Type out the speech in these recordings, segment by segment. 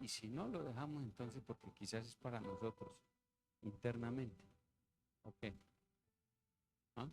si no lo dejamos entonces porque quizás es para nosotros internamente. Ok. ¿Ah?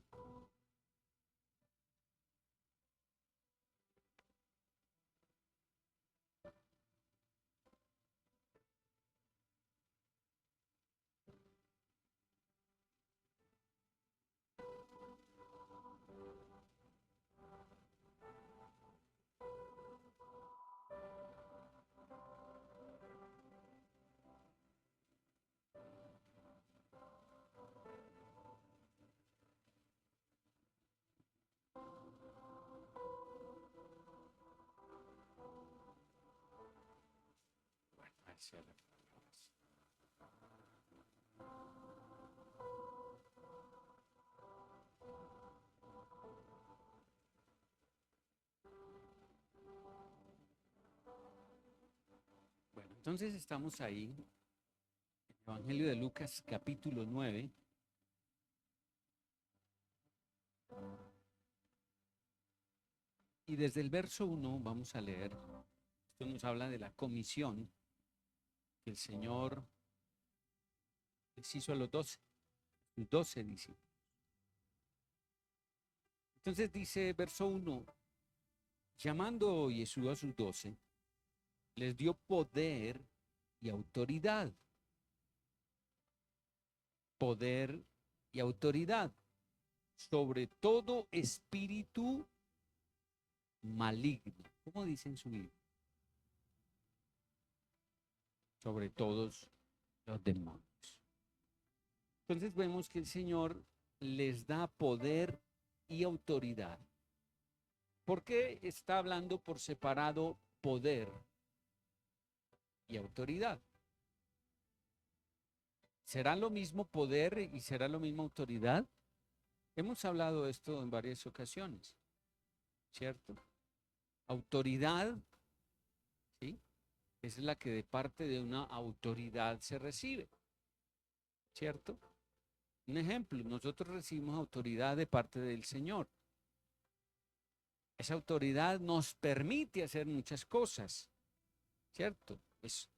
Bueno, ahí se la- Bueno, entonces estamos ahí, Evangelio de Lucas, capítulo 9. Y desde el verso 1 vamos a leer. Esto nos habla de la comisión que el Señor les hizo a los 12, sus 12 discípulos. Entonces dice verso 1, llamando Jesús a sus 12, les dio poder y autoridad. Poder y autoridad sobre todo espíritu maligno. ¿Cómo dice en su Biblia? Sobre todos los demonios. Entonces vemos que el Señor les da poder y autoridad. ¿Por qué está hablando por separado poder y autoridad? ¿Será lo mismo poder y será lo mismo autoridad? Hemos hablado de esto en varias ocasiones, ¿cierto? Autoridad, ¿sí? Es la que de parte de una autoridad se recibe, ¿cierto? Un ejemplo, nosotros recibimos autoridad de parte del Señor. Esa autoridad nos permite hacer muchas cosas, ¿cierto? Es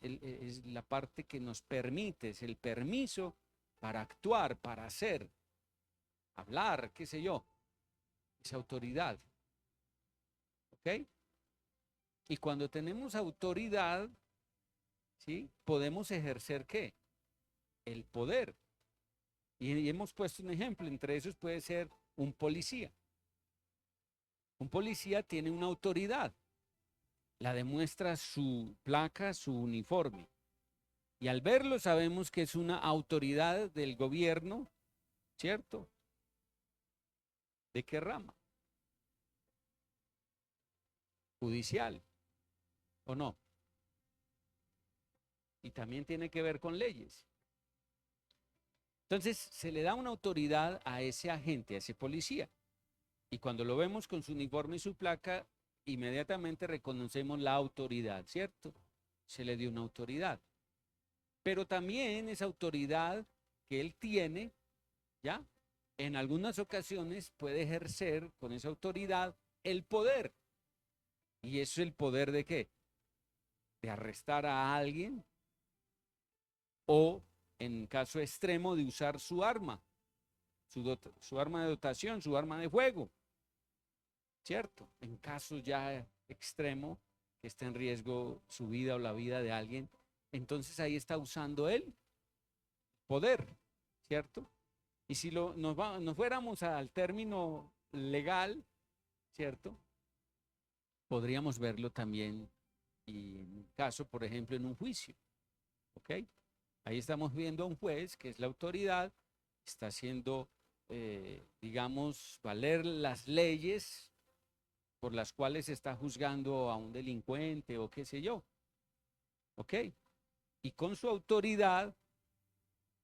la parte que nos permite, es el permiso para actuar, para hacer, hablar, qué sé yo, esa autoridad, ¿ok? Y cuando tenemos autoridad, ¿sí? Podemos ejercer ¿qué? El poder. Y hemos puesto un ejemplo, entre esos puede ser un policía. Un policía tiene una autoridad, la demuestra su placa, su uniforme. Y al verlo sabemos que es una autoridad del gobierno, ¿cierto? ¿De qué rama? Judicial, ¿o no? Y también tiene que ver con leyes. Entonces se le da una autoridad a ese agente, a ese policía. Y cuando lo vemos con su uniforme y su placa, inmediatamente reconocemos la autoridad, ¿cierto? Se le dio una autoridad. Pero también esa autoridad que él tiene, ¿ya? En algunas ocasiones puede ejercer con esa autoridad el poder. ¿Y eso es el poder de qué? De arrestar a alguien o, en caso extremo, de usar su arma, su arma de dotación, su arma de fuego, ¿cierto? En caso ya extremo, que esté en riesgo su vida o la vida de alguien, entonces ahí está usando él poder, ¿cierto? Y si nos fuéramos al término legal, ¿cierto? Podríamos verlo también y en un caso, por ejemplo, en un juicio, ¿ok? Ahí estamos viendo a un juez que es la autoridad, está haciendo, digamos, valer las leyes por las cuales está juzgando a un delincuente o qué sé yo, ¿ok? Y con su autoridad,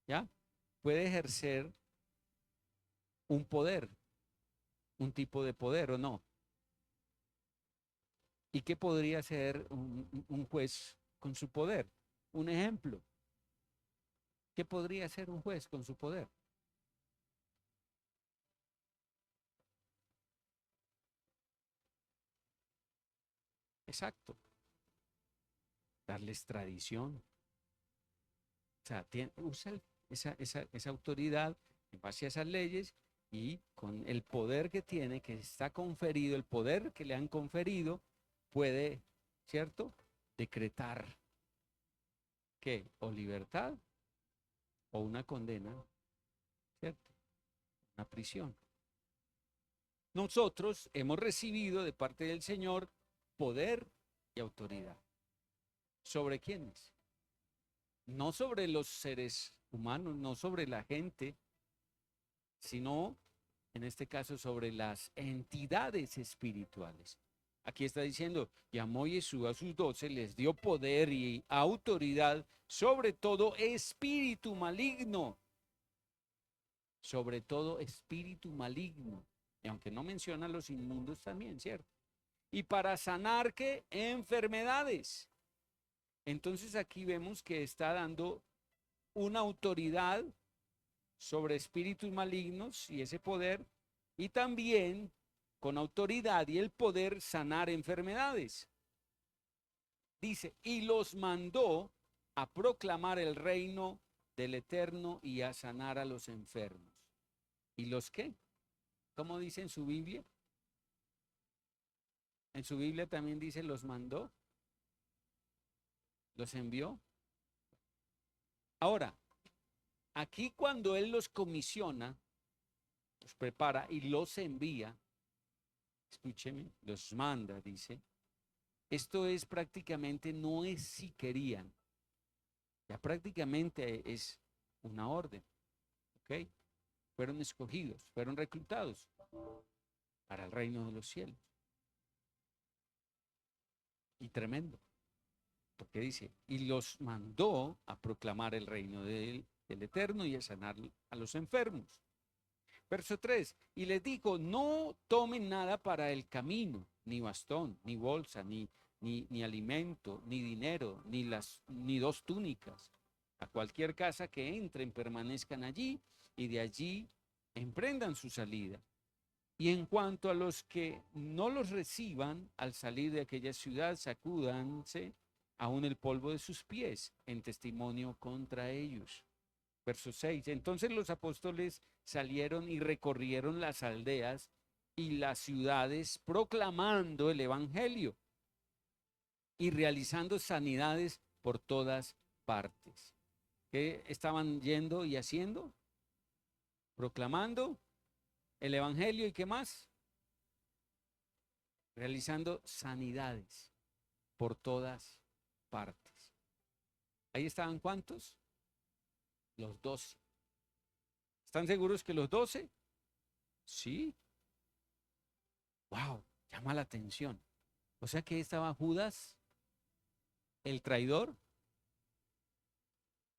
¿ya? Puede ejercer un poder, un tipo de poder o no. ¿Y qué podría hacer un juez con su poder? Un ejemplo. ¿Qué podría hacer un juez con su poder? Exacto. darles tradición. O sea, usa esa autoridad en base a esas leyes y con el poder que tiene, que está conferido, el poder que le han conferido, puede, ¿cierto?, decretar que o libertad o una condena, ¿cierto? Una prisión. Nosotros hemos recibido de parte del Señor poder y autoridad. ¿Sobre quiénes? No sobre los seres humanos, no sobre la gente, sino en este caso sobre las entidades espirituales. Aquí está diciendo, llamó Jesús a sus 12, les dio poder y autoridad sobre todo espíritu maligno. Sobre todo espíritu maligno. Y aunque no menciona los inmundos también, ¿cierto? Y para sanar, ¿qué? Enfermedades. Entonces aquí vemos que está dando una autoridad sobre espíritus malignos y ese poder, y también con autoridad y el poder sanar enfermedades. Dice, y los mandó a proclamar el reino del Eterno y a sanar a los enfermos. ¿Y los qué? ¿Cómo dice en su Biblia? En su Biblia también dice, los mandó, los envió. Ahora, aquí cuando Él los comisiona, los prepara y los envía, escúcheme, los manda, dice, esto es prácticamente, no es si querían, ya prácticamente es una orden, ¿ok? Fueron escogidos, fueron reclutados para el reino de los cielos. Y tremendo, porque dice, y los mandó a proclamar el reino del Eterno y a sanar a los enfermos. Verso 3, y les dijo, no tomen nada para el camino, ni bastón, ni bolsa, ni alimento, ni dinero, ni 2 túnicas. A cualquier casa que entren, permanezcan allí, y de allí emprendan su salida. Y en cuanto a los que no los reciban, al salir de aquella ciudad, sacúdanse aún el polvo de sus pies en testimonio contra ellos. Verso 6. Entonces los apóstoles salieron y recorrieron las aldeas y las ciudades proclamando el evangelio y realizando sanidades por todas partes. ¿Qué estaban yendo y haciendo? Proclamando el evangelio y ¿qué más? Realizando sanidades por todas partes. Ahí estaban ¿cuántos? Los 12. ¿Están seguros que los 12? Sí. Wow, llama la atención. O sea que estaba Judas, el traidor.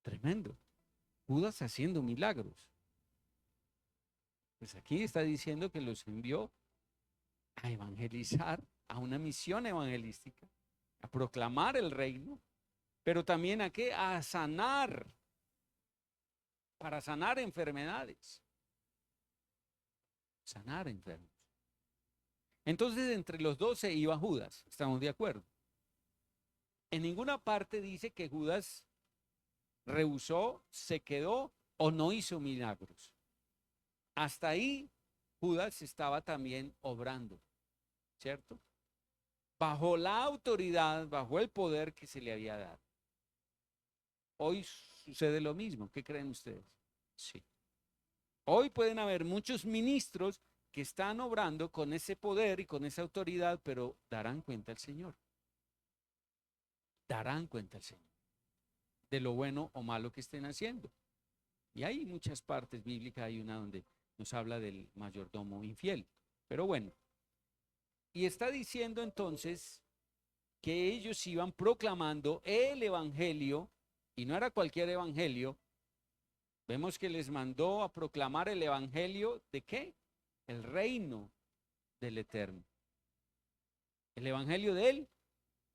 Tremendo. Judas haciendo milagros. Pues aquí está diciendo que los envió a evangelizar, a una misión evangelística, a proclamar el reino, pero también a qué? A sanar, para sanar enfermedades. Sanar enfermos. Entonces entre los 12 iba Judas, estamos de acuerdo. En ninguna parte dice que Judas rehusó, se quedó o no hizo milagros. Hasta ahí Judas estaba también obrando, ¿cierto? Bajo la autoridad, bajo el poder que se le había dado. Hoy sucede lo mismo, ¿qué creen ustedes? Sí. Hoy pueden haber muchos ministros que están obrando con ese poder y con esa autoridad, pero darán cuenta al Señor. Darán cuenta al Señor de lo bueno o malo que estén haciendo. Y hay muchas partes bíblicas, hay una donde nos habla del mayordomo infiel. Pero bueno, y está diciendo entonces que ellos iban proclamando el evangelio, y no era cualquier evangelio. Vemos que les mandó a proclamar el evangelio ¿de qué? El reino del Eterno. El evangelio del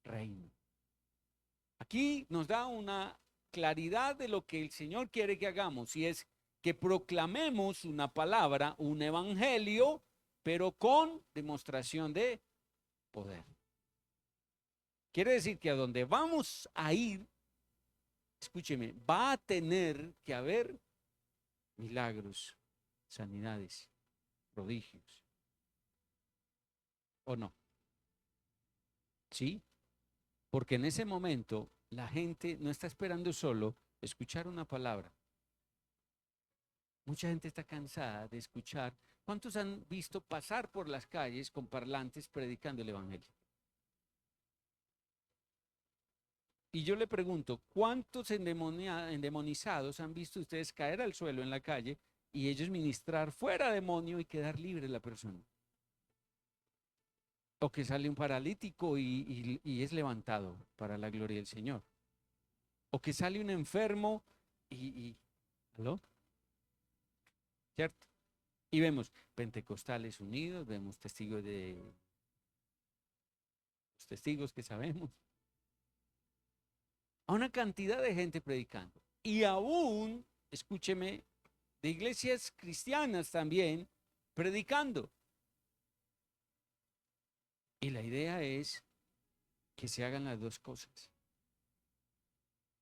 reino. Aquí nos da una claridad de lo que el Señor quiere que hagamos, y es que proclamemos una palabra, un evangelio, pero con demostración de poder. Quiere decir que a donde vamos a ir, escúcheme, va a tener que haber milagros, sanidades, prodigios, ¿o no? ¿Sí? Porque en ese momento la gente no está esperando solo escuchar una palabra. Mucha gente está cansada de escuchar. ¿Cuántos han visto pasar por las calles con parlantes predicando el Evangelio? Y yo le pregunto, ¿cuántos endemonizados han visto ustedes caer al suelo en la calle y ellos ministrar fuera demonio y quedar libre la persona? O que sale un paralítico y es levantado para la gloria del Señor. O que sale un enfermo ¿aló? ¿Cierto? Y vemos pentecostales unidos, vemos testigos los testigos que sabemos, a una cantidad de gente predicando. Y aún, escúcheme, de iglesias cristianas también predicando. Y la idea es que se hagan las dos cosas.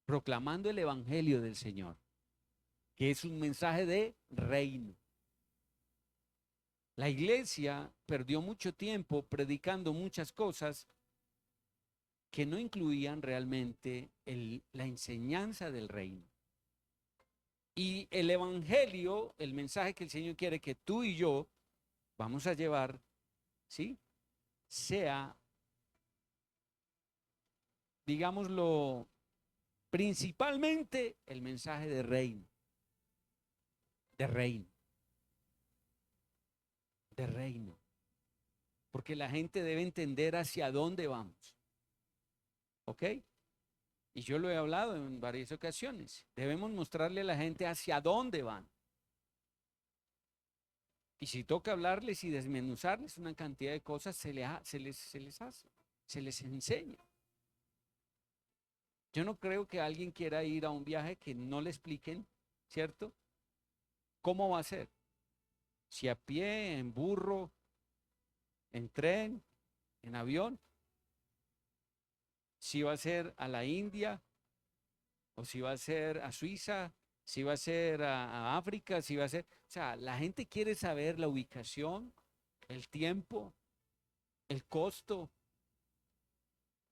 Proclamando el evangelio del Señor, que es un mensaje de reino. La iglesia perdió mucho tiempo predicando muchas cosas que no incluían realmente la enseñanza del reino. Y el evangelio, el mensaje que el Señor quiere que tú y yo vamos a llevar, ¿sí? Sea, digámoslo, principalmente el mensaje de reino, de reino, de reino. Porque la gente debe entender hacia dónde vamos. ¿Ok? Y yo lo he hablado en varias ocasiones. Debemos mostrarle a la gente hacia dónde van. Y si toca hablarles y desmenuzarles una cantidad de cosas, se les hace, se les enseña. Yo no creo que alguien quiera ir a un viaje que no le expliquen, ¿cierto? ¿Cómo va a ser? Si a pie, en burro, en tren, en avión, si va a ser a la India, o si va a ser a Suiza, si va a ser a África, si va a ser... O sea, la gente quiere saber la ubicación, el tiempo, el costo,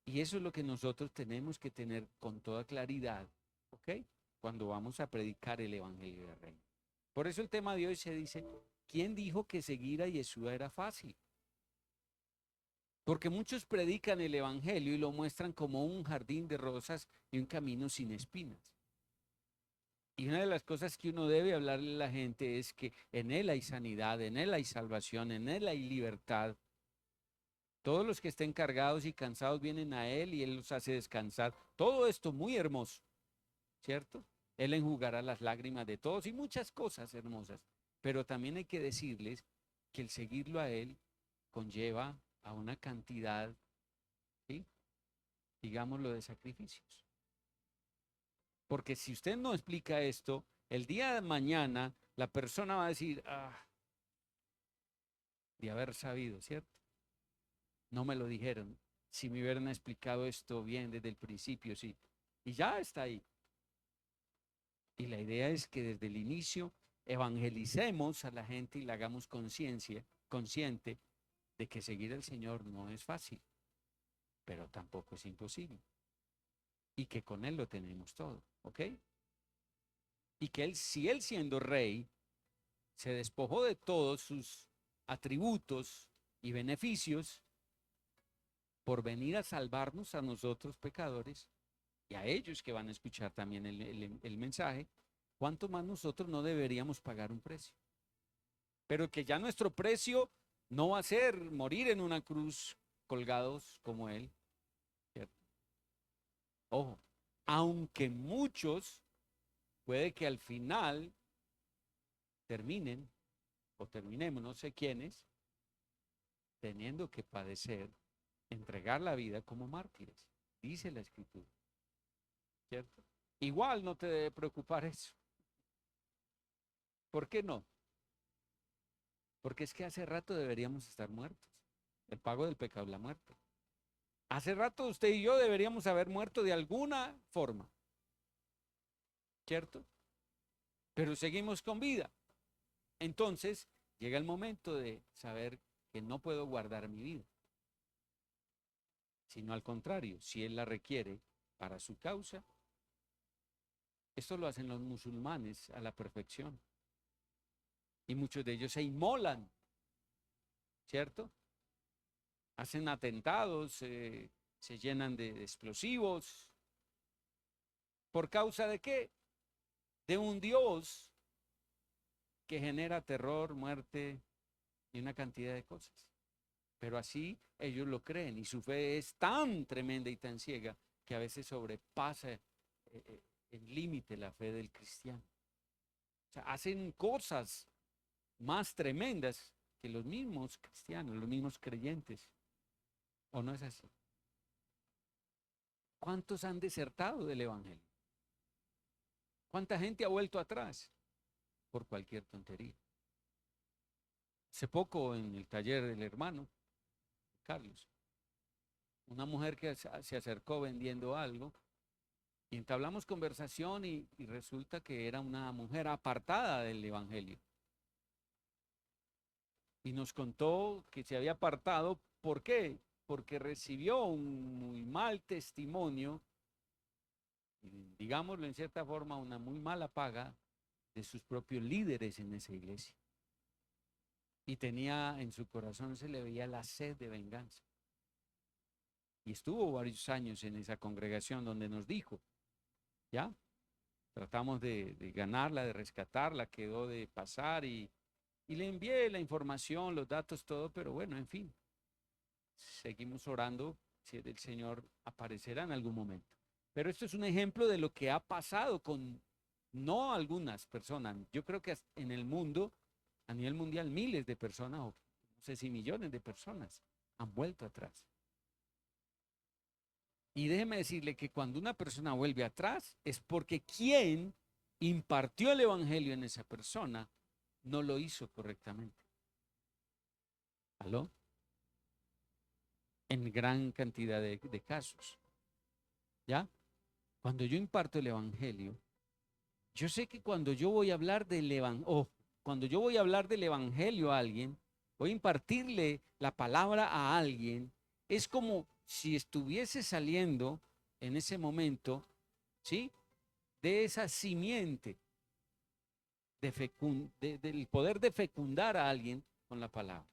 y eso es lo que nosotros tenemos que tener con toda claridad, ¿ok? Cuando vamos a predicar el Evangelio del Reino. Por eso el tema de hoy se dice, ¿quién dijo que seguir a Yeshua era fácil? Porque muchos predican el Evangelio y lo muestran como un jardín de rosas y un camino sin espinas. Y una de las cosas que uno debe hablarle a la gente es que en Él hay sanidad, en Él hay salvación, en Él hay libertad. Todos los que estén cargados y cansados vienen a Él y Él los hace descansar. Todo esto muy hermoso, ¿cierto? Él enjugará las lágrimas de todos y muchas cosas hermosas. Pero también hay que decirles que el seguirlo a Él conlleva a una cantidad, ¿sí? Digámoslo, de sacrificios. Porque si usted no explica esto, el día de mañana la persona va a decir, de haber sabido, ¿cierto? No me lo dijeron. Si me hubieran explicado esto bien desde el principio, sí. Y ya está ahí. Y la idea es que desde el inicio evangelicemos a la gente y la hagamos consciente de que seguir al Señor no es fácil, pero tampoco es imposible. Y que con Él lo tenemos todo, ¿ok? Y que Él, si Él siendo rey, se despojó de todos sus atributos y beneficios por venir a salvarnos a nosotros pecadores y a ellos que van a escuchar también el mensaje, ¿cuánto más nosotros no deberíamos pagar un precio? Pero que ya nuestro precio no va a ser morir en una cruz colgados como Él, ¿cierto? Ojo, aunque muchos puede que al final terminen o terminemos, no sé quiénes, teniendo que padecer, entregar la vida como mártires, dice la Escritura, ¿cierto? Igual no te debe preocupar eso. ¿Por qué no? Porque es que hace rato deberíamos estar muertos. El pago del pecado es la muerte. Hace rato usted y yo deberíamos haber muerto de alguna forma, ¿cierto? Pero seguimos con vida. Entonces llega el momento de saber que no puedo guardar mi vida, sino al contrario, si Él la requiere para su causa. Esto lo hacen los musulmanes a la perfección. Y muchos de ellos se inmolan, ¿cierto? Hacen atentados, se llenan de explosivos. ¿Por causa de qué? De un Dios que genera terror, muerte y una cantidad de cosas. Pero así ellos lo creen y su fe es tan tremenda y tan ciega que a veces sobrepasa el límite la fe del cristiano. O sea, hacen cosas más tremendas que los mismos cristianos, los mismos creyentes. ¿O no es así? ¿Cuántos han desertado del Evangelio? ¿Cuánta gente ha vuelto atrás por cualquier tontería? Hace poco en el taller del hermano Carlos, una mujer que se acercó vendiendo algo y entablamos conversación y resulta que era una mujer apartada del Evangelio. Y nos contó que se había apartado. ¿Por qué? Porque recibió un muy mal testimonio, digámoslo en cierta forma, una muy mala paga de sus propios líderes en esa iglesia. Y tenía en su corazón, se le veía la sed de venganza. Y estuvo varios años en esa congregación donde nos dijo, ¿ya? Tratamos de ganarla, de rescatarla, quedó de pasar y le envié la información, los datos, todo, pero bueno, en fin, seguimos orando si el Señor aparecerá en algún momento. Pero esto es un ejemplo de lo que ha pasado con no algunas personas. Yo creo que en el mundo, a nivel mundial, miles de personas, o no sé si millones de personas, han vuelto atrás. Y déjeme decirle que cuando una persona vuelve atrás es porque quien impartió el evangelio en esa persona no lo hizo correctamente. ¿Aló? En gran cantidad de casos. ¿Ya? Cuando yo imparto el evangelio, yo sé que cuando yo voy a hablar del evangelio, cuando yo voy a hablar del evangelio a alguien, voy a impartirle la palabra a alguien, es como si estuviese saliendo en ese momento, ¿sí? De esa simiente del poder de fecundar a alguien con la palabra.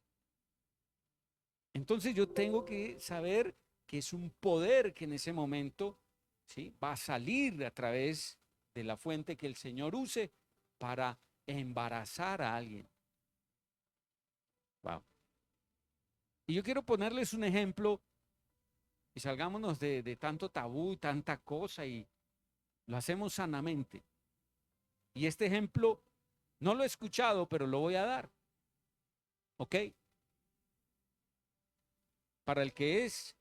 Entonces yo tengo que saber que es un poder que en ese momento, ¿sí?, va a salir a través de la fuente que el Señor use para embarazar a alguien. Wow. Y yo quiero ponerles un ejemplo y salgámonos de tanto tabú y tanta cosa y lo hacemos sanamente. Y este ejemplo no lo he escuchado, pero lo voy a dar. ¿Ok? Para el que es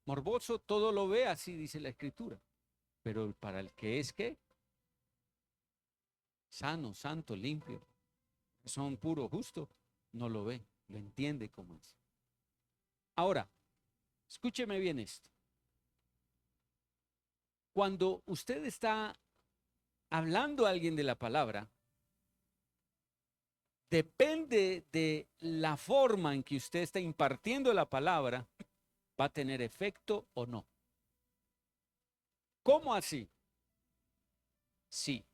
morboso, todo lo ve, así dice la Escritura. Pero para el que es, ¿qué? Sano, santo, limpio, son puro, justo, no lo ve, lo entiende como es. Ahora, escúcheme bien esto. Cuando usted está hablando a alguien de la palabra, depende de la forma en que usted está impartiendo la palabra, va a tener efecto o no. ¿Cómo así? Sí.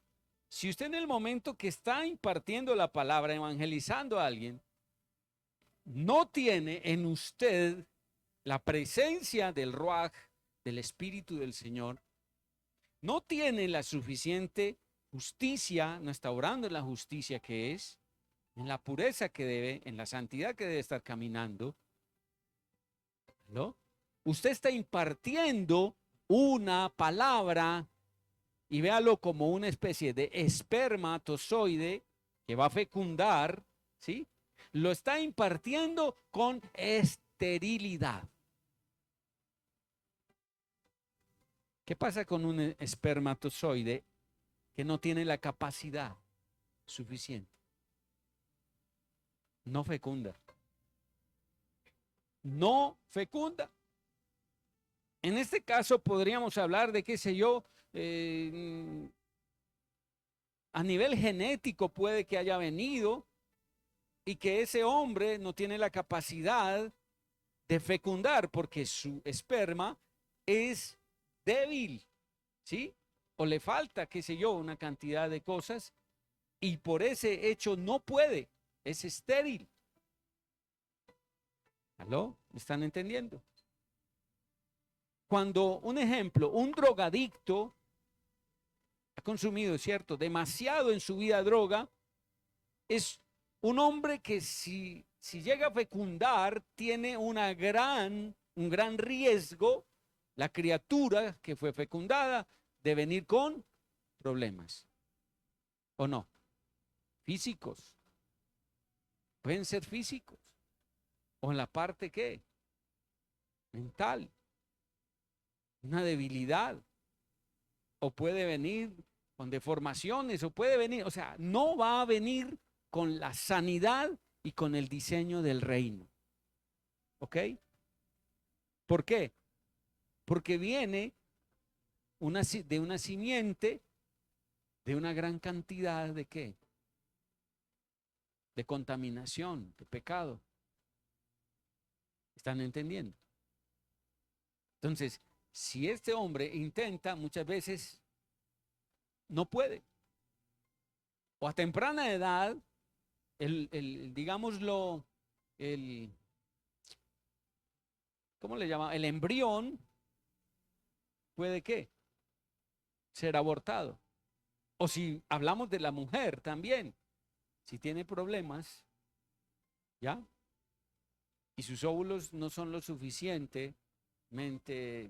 Si usted en el momento que está impartiendo la palabra, evangelizando a alguien, no tiene en usted la presencia del Ruaj, del Espíritu del Señor, no tiene la suficiente justicia, no está orando en la justicia que es, en la pureza que debe, en la santidad que debe estar caminando, ¿no? Usted está impartiendo una palabra y véalo como una especie de espermatozoide que va a fecundar, ¿sí? Lo está impartiendo con esterilidad. ¿Qué pasa con un espermatozoide que no tiene la capacidad suficiente? No fecunda. No fecunda. En este caso podríamos hablar de, qué sé yo, eh, a nivel genético puede que haya venido y que ese hombre no tiene la capacidad de fecundar porque su esperma es débil, ¿sí? O le falta, qué sé yo, una cantidad de cosas y por ese hecho no puede, es estéril. ¿Aló? ¿Me están entendiendo? Cuando, un ejemplo, un drogadicto ha consumido, ¿cierto?, demasiado en su vida droga, es un hombre que si llega a fecundar, tiene un gran riesgo, la criatura que fue fecundada, de venir con problemas. ¿O no? Físicos. Pueden ser físicos. ¿O en la parte qué? Mental. Una debilidad. O puede venir con deformaciones, o puede venir, o sea, no va a venir con la sanidad y con el diseño del reino. ¿Ok? ¿Por qué? Porque viene de una simiente de una gran cantidad de qué? De contaminación, de pecado. ¿Están entendiendo? Entonces, si este hombre intenta, muchas veces no puede. O a temprana edad, digámoslo, el, ¿cómo le llama? El embrión puede qué? Ser abortado. O si hablamos de la mujer también, si tiene problemas, ¿ya? Y sus óvulos no son lo suficientemente,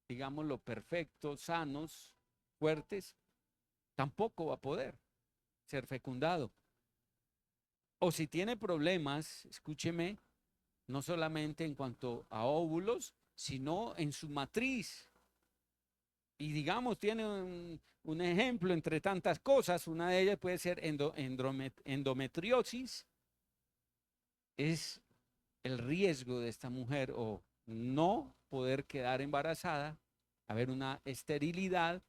digámoslo, perfectos, sanos, fuertes, tampoco va a poder ser fecundado. O si tiene problemas, escúcheme, no solamente en cuanto a óvulos, sino en su matriz. Y digamos, tiene un ejemplo entre tantas cosas, una de ellas puede ser endometriosis, es el riesgo de esta mujer o no poder quedar embarazada, haber una esterilidad,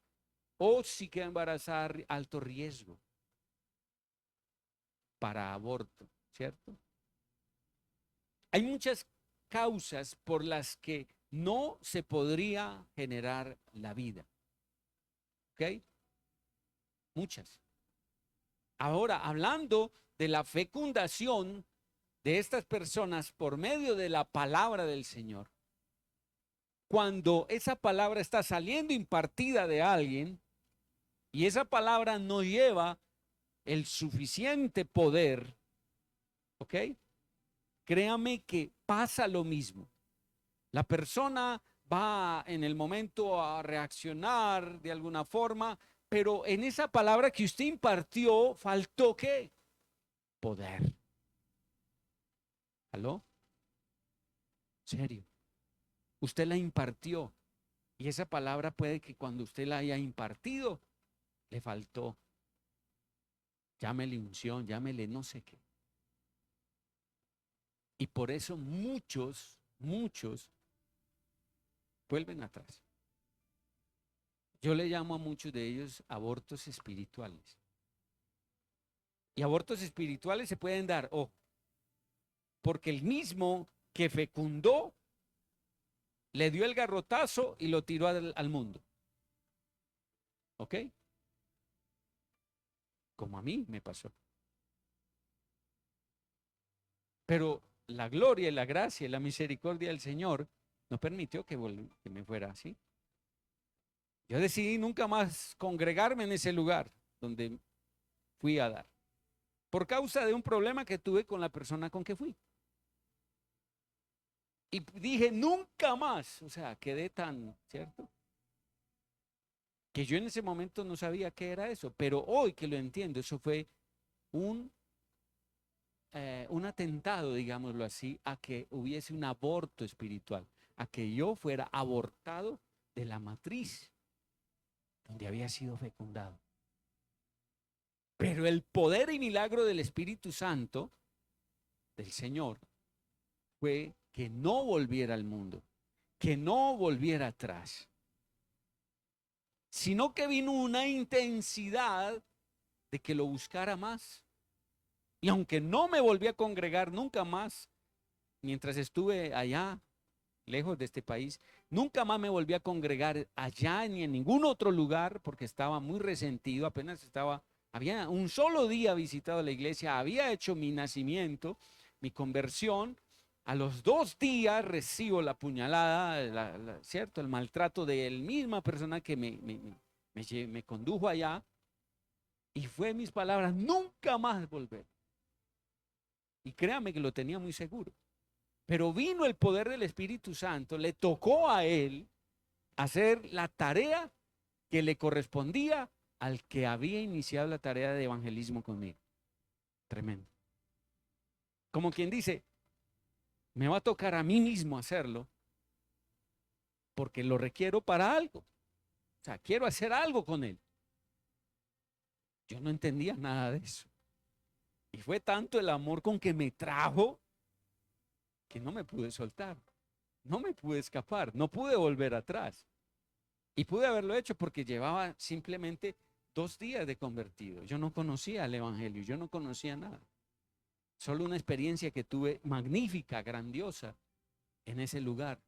o si queda embarazada, alto riesgo para aborto, ¿cierto? Hay muchas causas por las que no se podría generar la vida, ¿ok? Muchas. Ahora, hablando de la fecundación de estas personas por medio de la palabra del Señor, cuando esa palabra está saliendo impartida de alguien y esa palabra no lleva el suficiente poder, ¿ok? Créame que pasa lo mismo. La persona va en el momento a reaccionar de alguna forma, pero en esa palabra que usted impartió faltó ¿qué? Poder. ¿Aló? ¿Serio? Usted la impartió y esa palabra puede que cuando usted la haya impartido le faltó. Llámele unción, llámele no sé qué. Y por eso muchos vuelven atrás. Yo le llamo a muchos de ellos abortos espirituales. Y abortos espirituales se pueden dar, porque el mismo que fecundó le dio el garrotazo y lo tiró al mundo. ¿Ok? Como a mí me pasó. Pero la gloria y la gracia y la misericordia del Señor no permitió que me fuera así. Yo decidí nunca más congregarme en ese lugar donde fui a dar, por causa de un problema que tuve con la persona con que fui. Y dije, nunca más, o sea, quedé tan, ¿cierto? Que yo en ese momento no sabía qué era eso, pero hoy que lo entiendo, eso fue un, un atentado, digámoslo así, a que hubiese un aborto espiritual, a que yo fuera abortado de la matriz donde había sido fecundado. Pero el poder y milagro del Espíritu Santo, del Señor, fue que no volviera al mundo, que no volviera atrás, sino que vino una intensidad de que lo buscara más. Y aunque no me volví a congregar nunca más, mientras estuve allá, lejos de este país, nunca más me volví a congregar allá ni en ningún otro lugar porque estaba muy resentido, había un solo día visitado la iglesia, había hecho mi nacimiento, mi conversión. A los 2 días recibo la puñalada, ¿cierto? El maltrato de la misma persona que me condujo allá. Y fue mis palabras, nunca más volver. Y créame que lo tenía muy seguro. Pero vino el poder del Espíritu Santo, le tocó a él hacer la tarea que le correspondía al que había iniciado la tarea de evangelismo conmigo. Tremendo. Como quien dice, me va a tocar a mí mismo hacerlo porque lo requiero para algo. O sea, quiero hacer algo con él. Yo no entendía nada de eso. Y fue tanto el amor con que me trajo que no me pude soltar. No me pude escapar. No pude volver atrás. Y pude haberlo hecho porque llevaba simplemente 2 días de convertido. Yo no conocía el evangelio. Yo no conocía nada. Solo una experiencia que tuve magnífica, grandiosa, en ese lugar,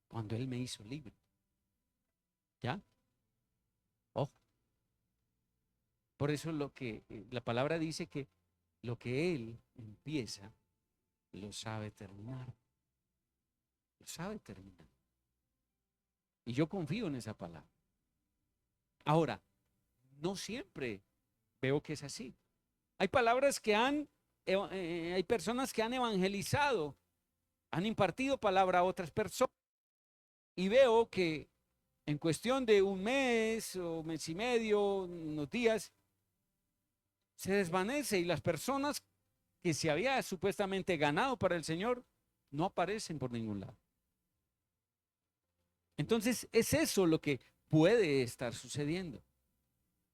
cuando Él me hizo libre. ¿Ya? Ojo. Por eso la palabra dice que lo que Él empieza, lo sabe terminar. Lo sabe terminar. Y yo confío en esa palabra. Ahora, no siempre veo que es así. Hay palabras que hay personas que han evangelizado, han impartido palabra a otras personas. Y veo que en cuestión de un mes o mes y medio, unos días, se desvanece y las personas que se había supuestamente ganado para el Señor no aparecen por ningún lado. Entonces es eso lo que puede estar sucediendo.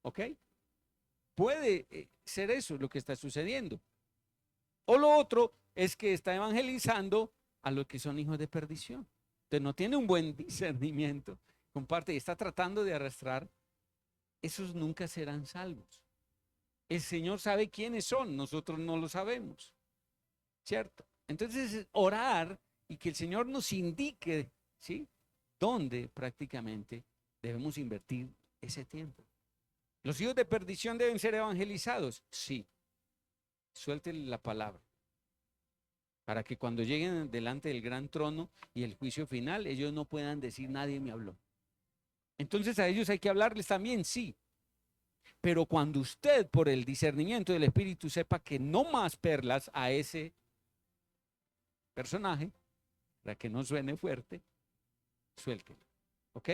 ¿Ok? Puede ser eso lo que está sucediendo. O lo otro es que está evangelizando a los que son hijos de perdición. Entonces no tiene un buen discernimiento. Comparte y está tratando de arrastrar. Esos nunca serán salvos. El Señor sabe quiénes son, nosotros no lo sabemos. ¿Cierto? Entonces orar y que el Señor nos indique, ¿sí? Dónde prácticamente debemos invertir ese tiempo. ¿Los hijos de perdición deben ser evangelizados? Sí. Suelten la palabra. Para que cuando lleguen delante del gran trono y el juicio final, ellos no puedan decir nadie me habló. Entonces a ellos hay que hablarles también, sí. Pero cuando usted por el discernimiento del Espíritu sepa que no más perlas a ese personaje, para que no suene fuerte, suéltelo. ¿Ok?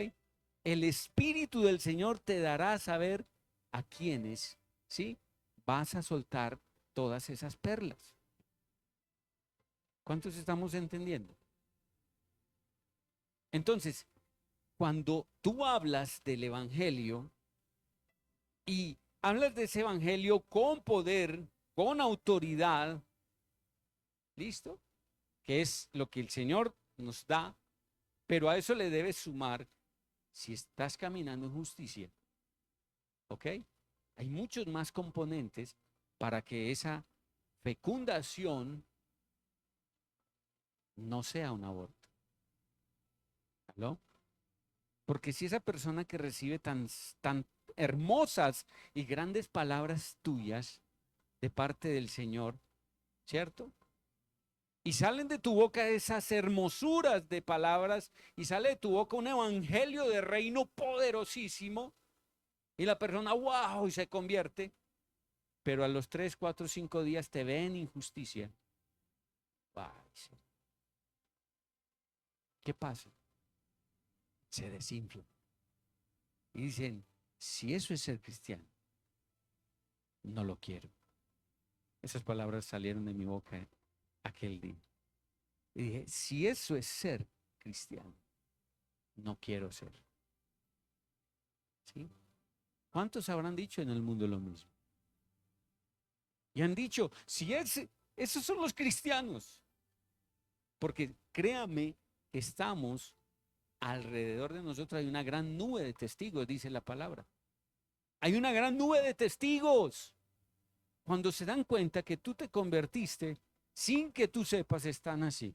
El Espíritu del Señor te dará a saber a quiénes, ¿sí? Vas a soltar todas esas perlas. ¿Cuántos estamos entendiendo? Entonces, cuando tú hablas del Evangelio y hablas de ese Evangelio con poder, con autoridad, ¿listo? Que es lo que el Señor nos da, pero a eso le debes sumar si estás caminando en justicia. ¿Ok? Hay muchos más componentes para que esa fecundación no sea un aborto. ¿Aló? Porque si esa persona que recibe tan hermosas y grandes palabras tuyas de parte del Señor, ¿cierto? Y salen de tu boca esas hermosuras de palabras y sale de tu boca un evangelio de reino poderosísimo y la persona, wow, y se convierte, pero a los 3, 4, 5 días te ven injusticia. Ay, sí. ¿Qué pasa? Se desinfla. Y dicen, si eso es ser cristiano, no lo quiero. Esas palabras salieron de mi boca aquel día. Y dije, si eso es ser cristiano, no quiero ser. ¿Sí? ¿Cuántos habrán dicho en el mundo lo mismo? Y han dicho, si esos son los cristianos. Porque créame estamos alrededor de nosotros, hay una gran nube de testigos, dice la palabra. Hay una gran nube de testigos. Cuando se dan cuenta que tú te convertiste, sin que tú sepas, están así.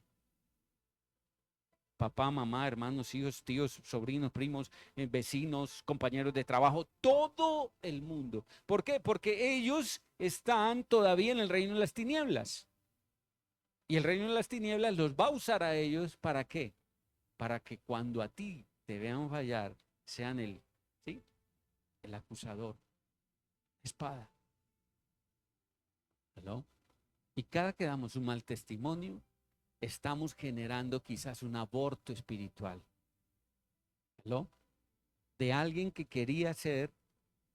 Papá, mamá, hermanos, hijos, tíos, sobrinos, primos, vecinos, compañeros de trabajo, todo el mundo. ¿Por qué? Porque ellos están todavía en el reino de las tinieblas. Y el reino de las tinieblas los va a usar a ellos ¿para qué? Para que cuando a ti te vean fallar, sean ¿sí? El acusador. Espada. ¿Hello? Y cada que damos un mal testimonio, estamos generando quizás un aborto espiritual. ¿Hello? De alguien que quería ser,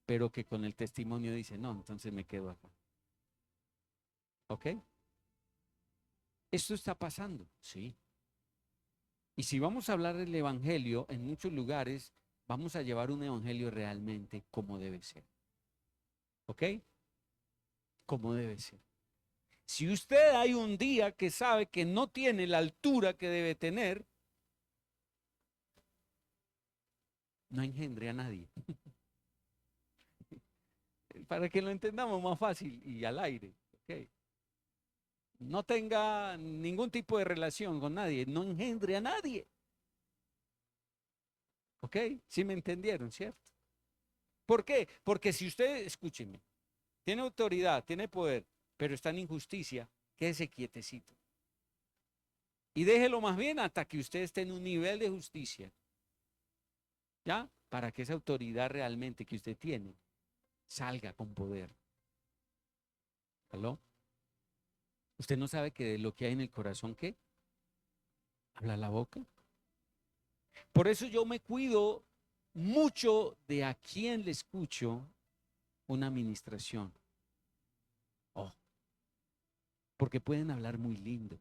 pero que con el testimonio dice, no, entonces me quedo acá. ¿Ok? Esto está pasando, sí. Y si vamos a hablar del evangelio, en muchos lugares vamos a llevar un evangelio realmente como debe ser. ¿Ok? Como debe ser. Si usted hay un día que sabe que no tiene la altura que debe tener, no engendre a nadie. Para que lo entendamos más fácil y al aire. ¿Ok? No tenga ningún tipo de relación con nadie, no engendre a nadie. ¿Ok? ¿Sí me entendieron, cierto? ¿Por qué? Porque si usted, escúcheme, tiene autoridad, tiene poder, pero está en injusticia, quédese quietecito. Y déjelo más bien hasta que usted esté en un nivel de justicia. ¿Ya? Para que esa autoridad realmente que usted tiene salga con poder. ¿Aló? ¿Usted no sabe que de lo que hay en el corazón, qué? ¿Habla la boca? Por eso yo me cuido mucho de a quién le escucho una administración. Oh, porque pueden hablar muy lindo.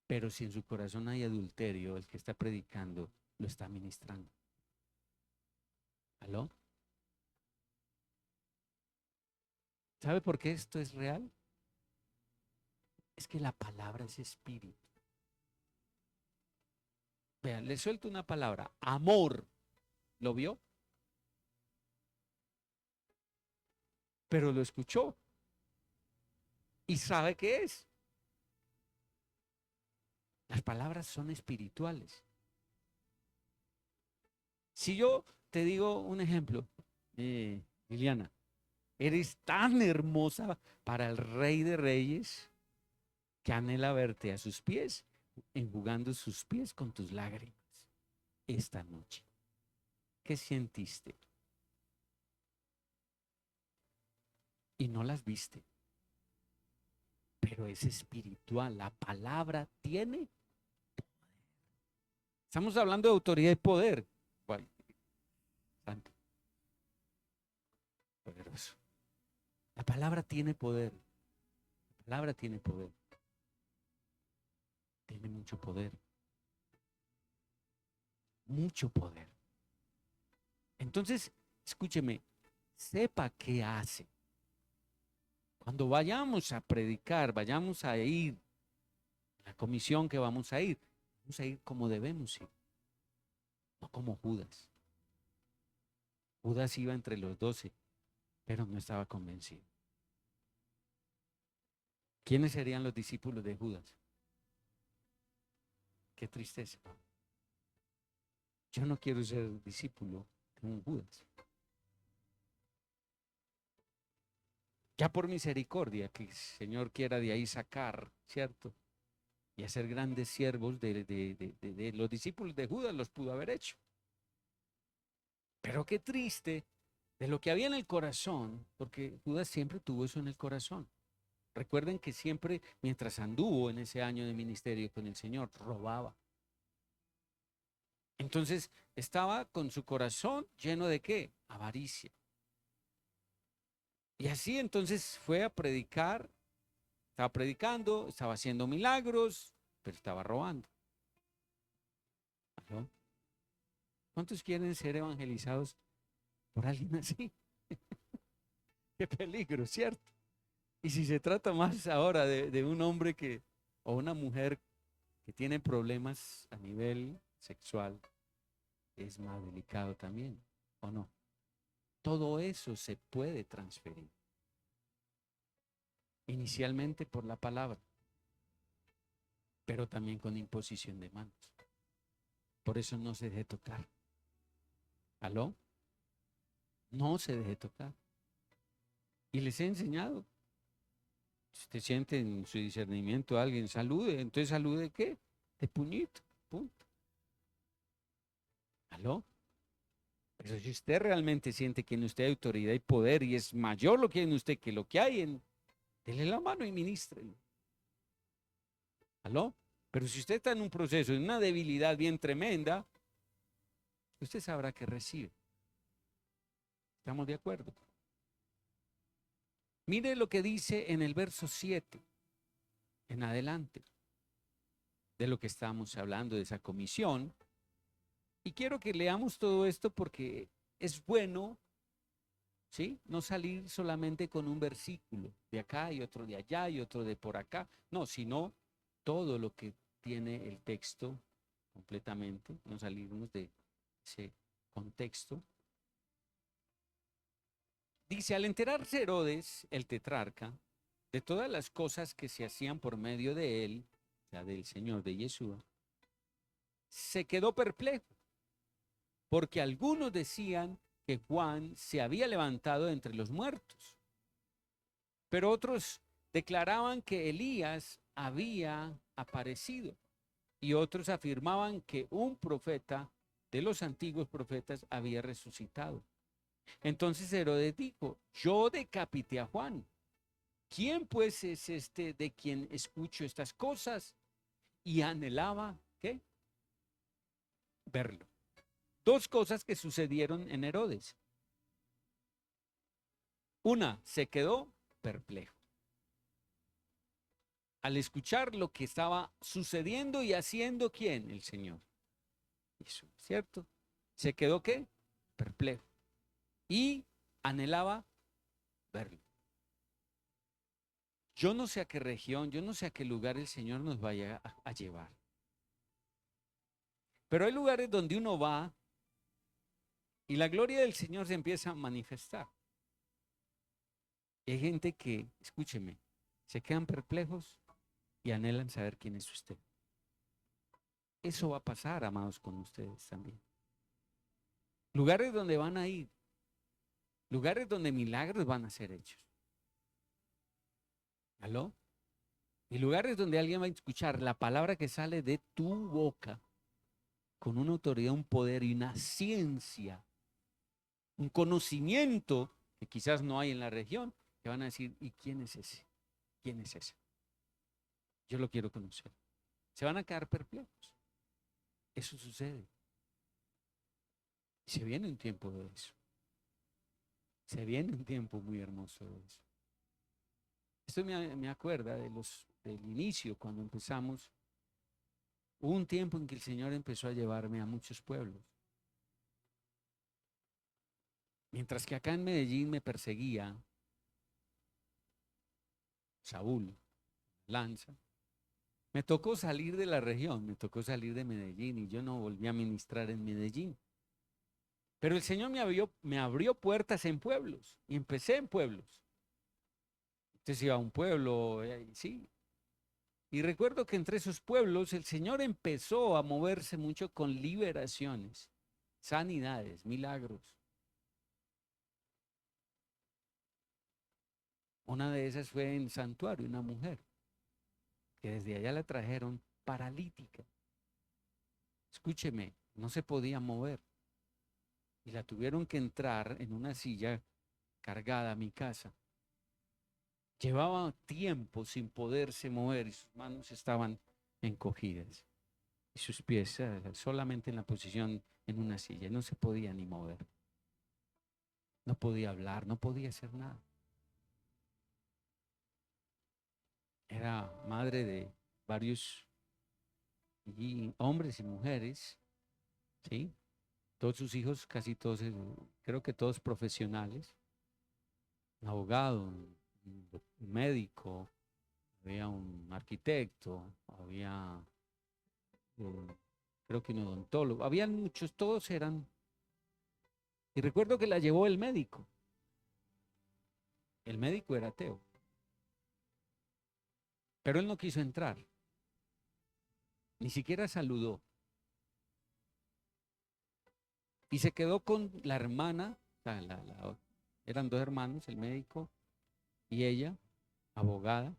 Pero si en su corazón hay adulterio, el que está predicando lo está ministrando. ¿Aló? ¿Sabe por qué esto es real? Es que la palabra es espíritu. Vean, le suelto una palabra, amor. ¿Lo vio? Pero lo escuchó. ¿Y sabe qué es? Las palabras son espirituales. Si yo te digo un ejemplo, Liliana, eres tan hermosa para el Rey de Reyes que anhela verte a sus pies, enjugando sus pies con tus lágrimas esta noche. ¿Qué sentiste? Y no las viste, pero es espiritual. La palabra tiene. Estamos hablando de autoridad y poder. ¿Cuál? Santo. Poderoso. La palabra tiene poder. La palabra tiene poder. Tiene mucho poder. Mucho poder. Entonces, escúcheme, sepa qué hace. Cuando vayamos a predicar, vayamos a ir, la comisión que vamos a ir como debemos ir, no como Judas. Judas iba entre los 12, pero no estaba convencido. ¿Quiénes serían los discípulos de Judas? Qué tristeza. Yo no quiero ser discípulo de un Judas. Ya por misericordia, que el Señor quiera de ahí sacar, ¿cierto? Y hacer grandes siervos de los discípulos de Judas, los pudo haber hecho. Pero qué triste de lo que había en el corazón, porque Judas siempre tuvo eso en el corazón. Recuerden que siempre, mientras anduvo en ese año de ministerio con el Señor, robaba. Entonces, estaba con su corazón lleno de ¿qué? Avaricia. Y así entonces fue a predicar, estaba predicando, estaba haciendo milagros, pero estaba robando. ¿No? ¿Cuántos quieren ser evangelizados por alguien así? Qué peligro, ¿cierto? Y si se trata más ahora de un hombre o una mujer que tiene problemas a nivel sexual es más delicado también, ¿o no? Todo eso se puede transferir. Inicialmente por la palabra, pero también con imposición de manos. Por eso no se deje tocar. ¿Aló? No se deje tocar. Y les he enseñado. Si usted siente en su discernimiento a alguien, salude. Entonces, ¿salude qué? De puñito. Punto. ¿Aló? Pero si usted realmente siente que en usted hay autoridad y poder y es mayor lo que hay en usted que lo que hay en, dele la mano y ministrelo. ¿Aló? Pero si usted está en un proceso, en una debilidad bien tremenda, usted sabrá que recibe. ¿Estamos de acuerdo? Mire lo que dice en el verso 7, en adelante, de lo que estamos hablando, de esa comisión. Y quiero que leamos todo esto porque es bueno, ¿sí? No salir solamente con un versículo de acá y otro de allá y otro de por acá. No, sino todo lo que tiene el texto completamente, no salirnos de ese contexto. Dice, al enterarse Herodes, el tetrarca, de todas las cosas que se hacían por medio de él, o sea, del Señor, de Yeshua, se quedó perplejo, porque algunos decían que Juan se había levantado entre los muertos, pero otros declaraban que Elías había aparecido, y otros afirmaban que un profeta de los antiguos profetas había resucitado. Entonces Herodes dijo, yo decapité a Juan. ¿Quién pues es este de quien escucho estas cosas? Y anhelaba, ¿qué? Verlo. Dos cosas que sucedieron en Herodes. Una, se quedó perplejo al escuchar lo que estaba sucediendo y haciendo, ¿quién? El Señor. Eso, ¿cierto? Se quedó, ¿qué? Perplejo. Y anhelaba verlo. Yo no sé a qué región, yo no sé a qué lugar el Señor nos vaya a llevar. Pero hay lugares donde uno va y la gloria del Señor se empieza a manifestar. Y hay gente que, escúcheme, se quedan perplejos y anhelan saber quién es usted. Eso va a pasar, amados, con ustedes también. Lugares donde van a ir, lugares donde milagros van a ser hechos. ¿Aló? Y lugares donde alguien va a escuchar la palabra que sale de tu boca con una autoridad, un poder y una ciencia, un conocimiento que quizás no hay en la región, que van a decir, ¿y quién es ese? ¿Quién es ese? Yo lo quiero conocer. Se van a quedar perplejos. Eso sucede. Se viene un tiempo de eso. Se viene un tiempo muy hermoso de eso. Esto me acuerda del inicio, cuando empezamos. Hubo un tiempo en que el Señor empezó a llevarme a muchos pueblos. Mientras que acá en Medellín me perseguía Saúl, Lanza, me tocó salir de la región, me tocó salir de Medellín y yo no volví a ministrar en Medellín. Pero el Señor me abrió puertas en pueblos y empecé en pueblos. Entonces iba a un pueblo, sí. Y recuerdo que entre esos pueblos el Señor empezó a moverse mucho con liberaciones, sanidades, milagros. Una de esas fue en Santuario, una mujer, que desde allá la trajeron paralítica. Escúcheme, no se podía mover. Y la tuvieron que entrar en una silla cargada a mi casa. Llevaba tiempo sin poderse mover y sus manos estaban encogidas. Y sus pies solamente en la posición en una silla. No se podía ni mover. No podía hablar, no podía hacer nada. Era madre de varios hombres y mujeres, ¿sí? Todos sus hijos, casi todos, creo que todos profesionales. Un abogado, un médico, había un arquitecto, había creo que un odontólogo. Habían muchos, todos eran. Y recuerdo que la llevó el médico. El médico era ateo. Pero él no quiso entrar. Ni siquiera saludó. Y se quedó con la hermana, o sea, eran dos hermanos, el médico y ella, abogada.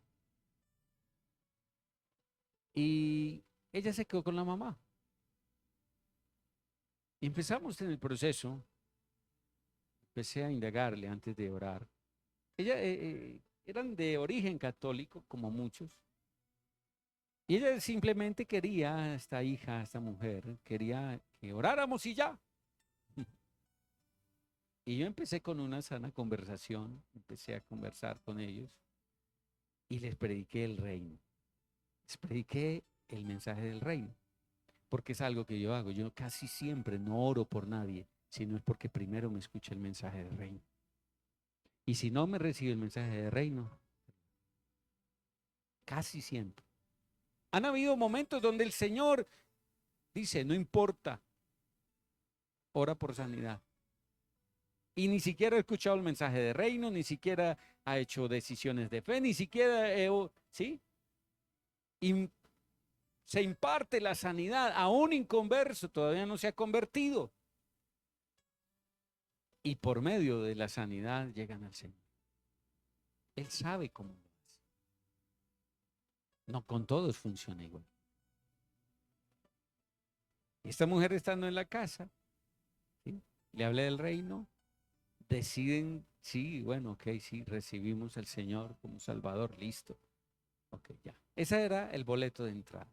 Y ella se quedó con la mamá. Y empezamos en el proceso. Empecé a indagarle antes de orar. Ella eran de origen católico, como muchos. Y ella simplemente quería, esta hija, esta mujer, quería que oráramos y ya. Y yo empecé con una sana conversación, empecé a conversar con ellos y les prediqué el reino. Les prediqué el mensaje del reino, porque es algo que yo hago. Yo casi siempre no oro por nadie, sino es porque primero me escucha el mensaje del reino. Y si no me recibe el mensaje del reino, casi siempre. Han habido momentos donde el Señor dice, no importa, ora por sanidad. Y ni siquiera he escuchado el mensaje de reino, ni siquiera ha hecho decisiones de fe, ni siquiera, ¿sí? Y se imparte la sanidad a un inconverso, todavía no se ha convertido. Y por medio de la sanidad llegan al Señor. Él sabe cómo lo hace. No con todos funciona igual. Esta mujer estando en la casa, ¿sí? Le hablé del reino, deciden, sí, bueno, ok, sí, recibimos al Señor como Salvador, listo. Ok, ya. Ese era el boleto de entrada.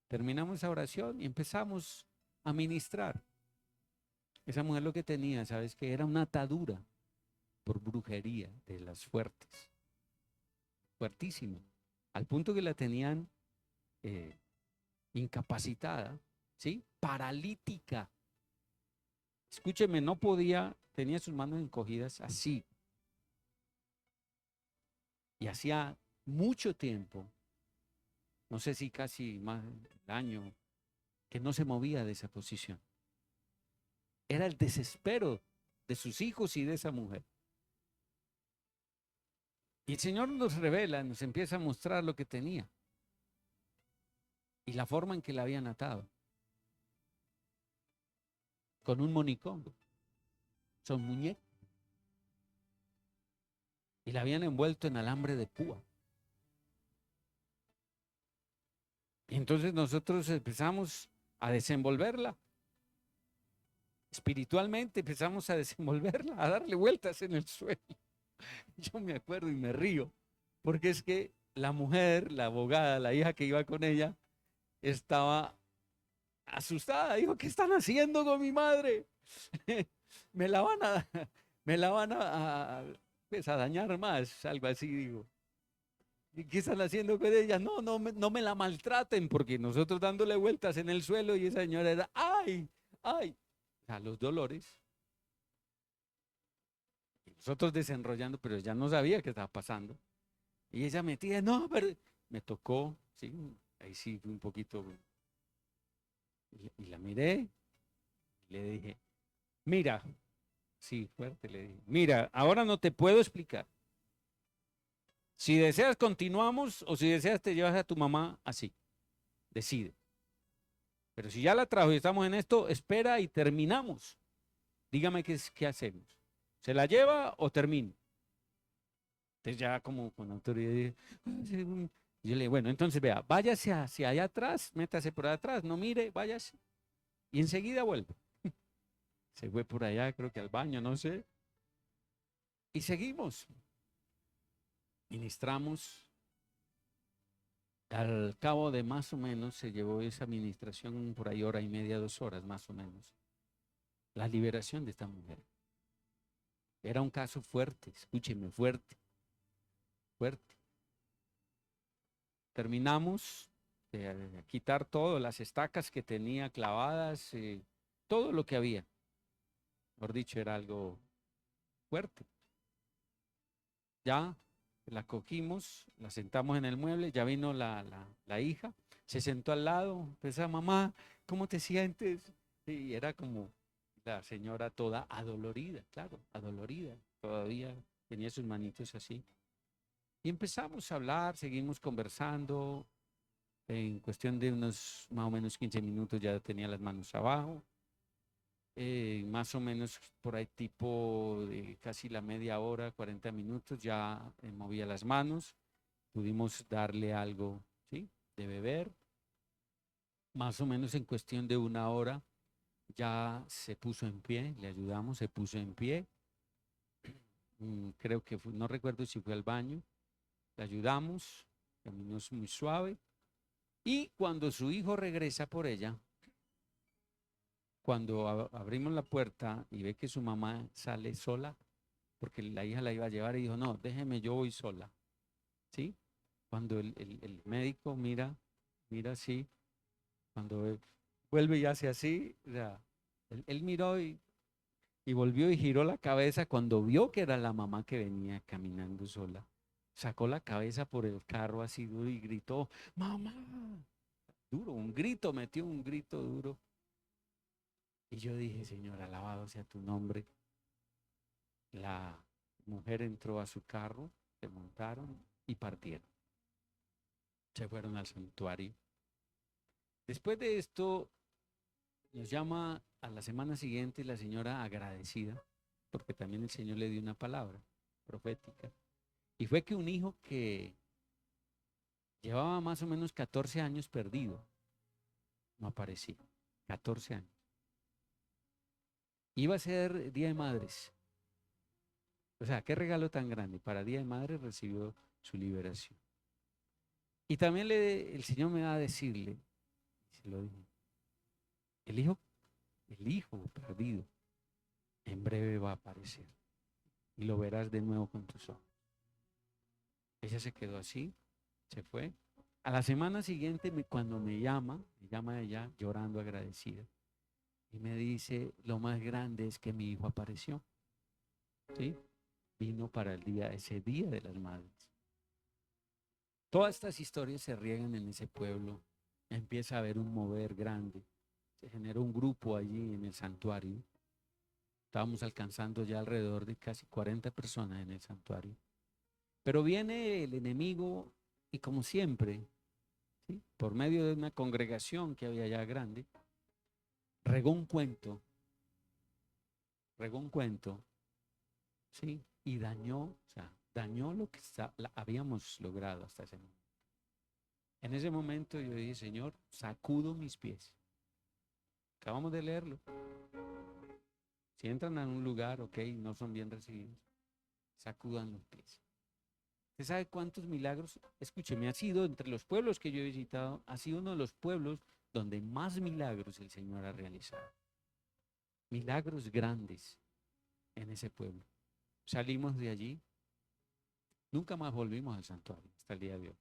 Terminamos esa oración y empezamos a ministrar. Esa mujer lo que tenía, ¿sabes qué? Era una atadura por brujería de las fuertes, fuertísima, al punto que la tenían incapacitada, ¿sí? Paralítica. Escúcheme, no podía, tenía sus manos encogidas así. Y hacía mucho tiempo, no sé si casi más de un año, que no se movía de esa posición. Era el desespero de sus hijos y de esa mujer. Y el Señor nos revela, nos empieza a mostrar lo que tenía y la forma en que la habían atado. Con un monicón. Son muñecos. Y la habían envuelto en alambre de púa. Y entonces nosotros empezamos a desenvolverla. Espiritualmente empezamos a desenvolverla, a darle vueltas en el suelo. Yo me acuerdo y me río, porque es que la mujer, la abogada, la hija que iba con ella, estaba asustada. Dijo, ¿qué están haciendo con mi madre? me la van a, me la van pues, a dañar más, algo así, digo. ¿Y qué están haciendo con ella? No, no me la maltraten, porque nosotros dándole vueltas en el suelo y esa señora era, ¡ay! ¡Ay! O sea, los dolores. Y nosotros desenrollando, pero ya no sabía qué estaba pasando. Y ella metía, no, pero me tocó, sí, ahí sí un poquito. Y la miré, y le dije, mira, sí, fuerte, le dije, mira, ahora no te puedo explicar. Si deseas, continuamos, o si deseas, te llevas a tu mamá así. Decide. Pero si ya la trajo y estamos en esto, espera y terminamos. Dígame qué hacemos. ¿Se la lleva o termino? Entonces ya como con autoridad, yo le digo, bueno, entonces vea, váyase hacia allá atrás, métase por allá atrás, no mire, váyase. Y enseguida vuelve. Se fue por allá, creo que al baño, no sé. Y seguimos. Ministramos. Al cabo de más o menos, se llevó esa administración por ahí 1 hora y media, 2 horas más o menos. La liberación de esta mujer. Era un caso fuerte, escúcheme, fuerte, fuerte. Terminamos de quitar todo, las estacas que tenía clavadas, todo lo que había. Por dicho, era algo fuerte. Ya la cogimos, la sentamos en el mueble, ya vino la hija, Se sentó al lado, empezó, mamá, ¿cómo te sientes? Y era como la señora toda adolorida, claro, adolorida, todavía tenía sus manitos así. Y empezamos a hablar, seguimos conversando. En cuestión de unos más o menos 15 minutos ya tenía las manos abajo. Más o menos por ahí tipo de casi la media hora, 40 minutos, ya movía las manos. Pudimos darle algo, ¿sí? De beber. Más o menos en cuestión de una hora ya se puso en pie, le ayudamos, se puso en pie. Creo que no recuerdo si fue al baño, le ayudamos, caminó muy suave. Y cuando su hijo regresa por ella, cuando abrimos la puerta y ve que su mamá sale sola, porque la hija la iba a llevar y dijo, no, déjeme, yo voy sola, ¿sí? Cuando el médico mira así, cuando vuelve y hace así, o sea, él miró y volvió y giró la cabeza cuando vio que era la mamá que venía caminando sola. Sacó la cabeza por el carro así duro y gritó, mamá, duro, un grito, metió un grito duro. Y yo dije, Señor, alabado sea tu nombre. La mujer entró a su carro, se montaron y partieron. Se fueron al santuario. Después de esto, nos llama a la semana siguiente la señora agradecida, porque también el Señor le dio una palabra profética. Y fue que un hijo que llevaba más o menos 14 años perdido, no aparecía. 14 años. Iba a ser Día de Madres. O sea, qué regalo tan grande. Para Día de Madres recibió su liberación. Y también el Señor me va a decirle, se lo dije, el hijo, el hijo perdido, en breve va a aparecer. Y lo verás de nuevo con tus ojos. Ella se quedó así, se fue. A la semana siguiente, cuando me llama ella llorando agradecida. Y me dice, lo más grande es que mi hijo apareció. ¿Sí? Vino para ese día de las madres. Todas estas historias se riegan en ese pueblo. Empieza a haber un mover grande. Se generó un grupo allí en el santuario. Estábamos alcanzando ya alrededor de casi 40 personas en el santuario. Pero viene el enemigo y como siempre, ¿sí? Por medio de una congregación que había ya grande, regó un cuento, ¿sí? Y dañó, o sea, dañó lo que habíamos logrado hasta ese momento. En ese momento yo dije, Señor, sacudo mis pies. Acabamos de leerlo. Si entran a un lugar, ok, no son bien recibidos, sacudan los pies. ¿Usted sabe cuántos milagros? Escúcheme, ha sido entre los pueblos que yo he visitado, ha sido uno de los pueblos donde más milagros el Señor ha realizado. Milagros grandes en ese pueblo. Salimos de allí, nunca más volvimos al santuario hasta el día de hoy.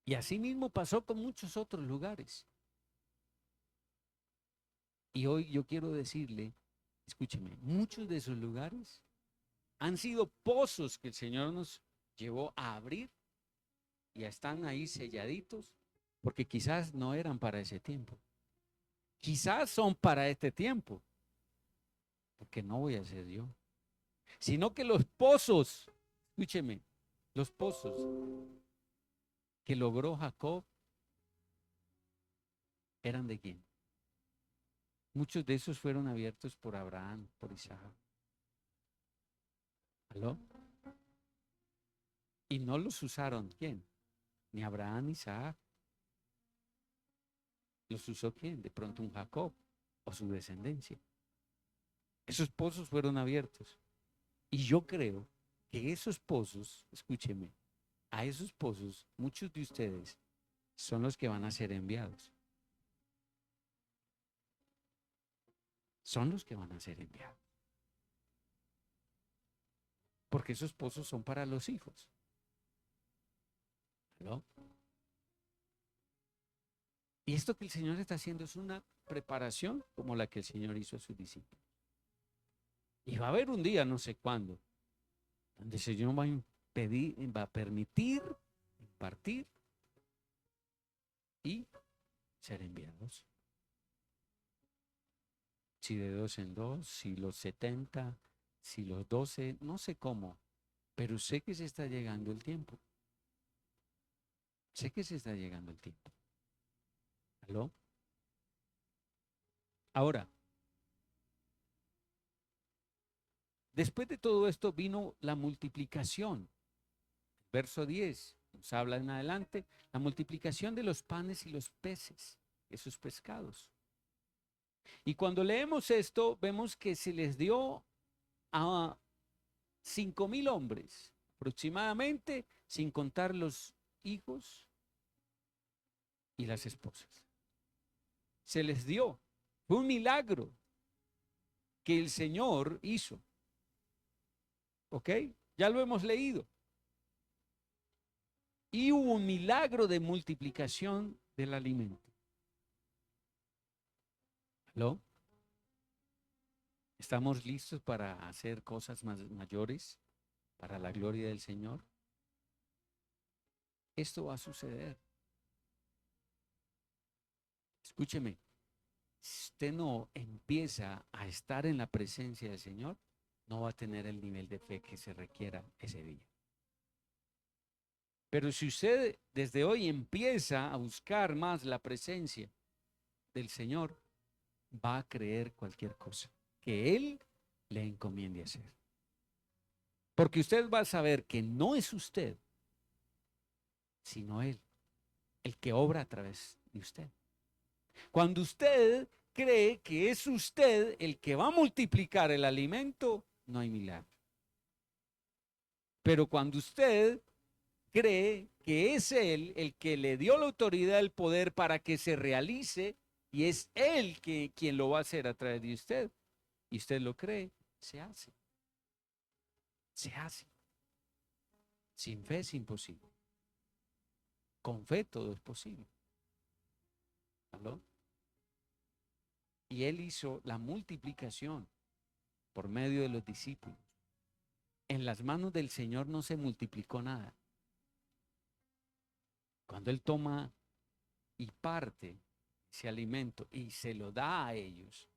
Y así mismo pasó con muchos otros lugares. Y hoy yo quiero decirle, escúcheme, muchos de esos lugares han sido pozos que el Señor nos llevó a abrir y están ahí selladitos porque quizás no eran para ese tiempo. Quizás son para este tiempo, porque no voy a ser yo. Sino que los pozos, escúcheme, los pozos que logró Jacob eran de quién. Muchos de esos fueron abiertos por Abraham, por Isaac. ¿Aló? Y no los usaron, ¿quién? Ni Abraham ni Isaac. ¿Los usó quién? De pronto un Jacob o su descendencia. Esos pozos fueron abiertos. Y yo creo que esos pozos, escúcheme, a esos pozos, muchos de ustedes son los que van a ser enviados. Son los que van a ser enviados. Porque esos pozos son para los hijos. ¿No? Y esto que el Señor está haciendo es una preparación como la que el Señor hizo a sus discípulos. Y va a haber un día, no sé cuándo, donde el Señor va a permitir impartir y ser enviados. Si de 2 en 2, si los 70, si los 12, no sé cómo, pero sé que se está llegando el tiempo. Sé que se está llegando el tiempo. ¿Aló? Ahora, después de todo esto vino la multiplicación. Verso 10 nos habla en adelante, la multiplicación de los panes y los peces, esos pescados. Y cuando leemos esto, vemos que se les dio a 5,000 hombres, aproximadamente, sin contar los hijos y las esposas. Se les dio. Fue un milagro que el Señor hizo. ¿Ok? Ya lo hemos leído. Y hubo un milagro de multiplicación del alimento. ¿Aló? ¿Estamos listos para hacer cosas más mayores para la gloria del Señor? Esto va a suceder. Escúcheme, si usted no empieza a estar en la presencia del Señor, no va a tener el nivel de fe que se requiera ese día. Pero si usted desde hoy empieza a buscar más la presencia del Señor, va a creer cualquier cosa que Él le encomiende hacer. Porque usted va a saber que no es usted, sino Él, el que obra a través de usted. Cuando usted cree que es usted el que va a multiplicar el alimento, no hay milagro. Pero cuando usted cree que es Él el que le dio la autoridad, el poder para que se realice, y es Él quien lo va a hacer a través de usted, y usted lo cree, se hace. Se hace. Sin fe es imposible. Con fe todo es posible. ¿Aló? Y Él hizo la multiplicación por medio de los discípulos. En las manos del Señor no se multiplicó nada. Cuando Él toma y parte ese alimento y se lo da a ellos,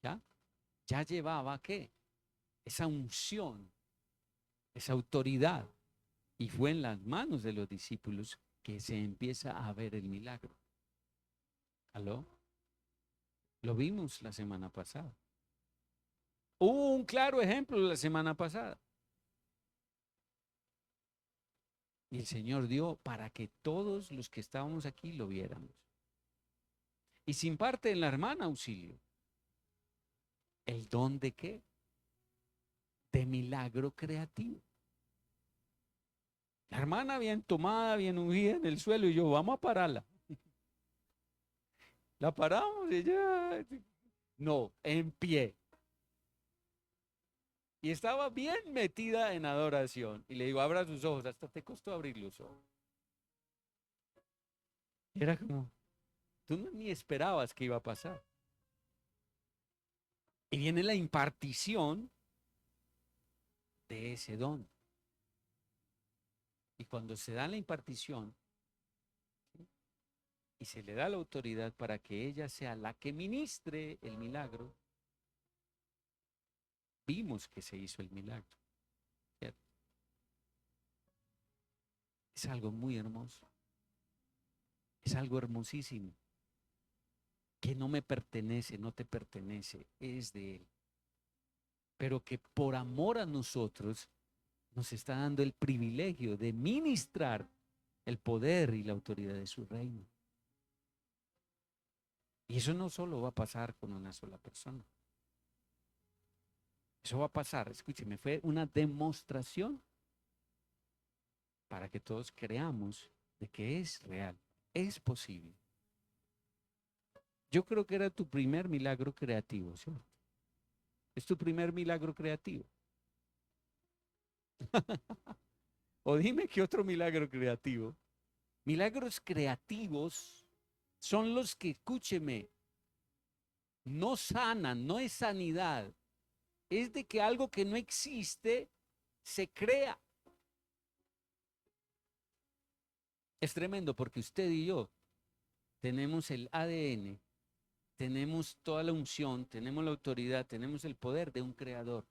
¿ya? Ya llevaba, ¿qué? Esa unción, esa autoridad. Y fue en las manos de los discípulos que se empieza a ver el milagro. ¿Aló? Lo vimos la semana pasada. Hubo un claro ejemplo la semana pasada. Y el Señor dio para que todos los que estábamos aquí lo viéramos. Y sin parte en la hermana Auxilio. ¿El don de qué? De milagro creativo. La hermana bien tomada, bien ungida en el suelo y yo, vamos a pararla. La paramos y ya, no, en pie. Y estaba bien metida en adoración. Y le digo, abra sus ojos, hasta te costó abrir los ojos. Y era como, tú ni esperabas que iba a pasar. Y viene la impartición de ese don. Y cuando se da la impartición, ¿sí? Y se le da la autoridad para que ella sea la que ministre el milagro, vimos que se hizo el milagro. ¿Cierto? Es algo muy hermoso. Es algo hermosísimo. Que no me pertenece, no te pertenece, es de Él. Pero que por amor a nosotros nos está dando el privilegio de ministrar el poder y la autoridad de su reino. Y eso no solo va a pasar con una sola persona. Eso va a pasar, escúcheme, fue una demostración para que todos creamos de que es real, es posible. Yo creo que era tu primer milagro creativo, ¿cierto? Es tu primer milagro creativo. O dime qué otro milagro creativo. Milagros creativos son los que, escúcheme, no sanan, no es sanidad. Es de que algo que no existe se crea. Es tremendo porque usted y yo tenemos el ADN, tenemos toda la unción, tenemos la autoridad, tenemos el poder de un creador.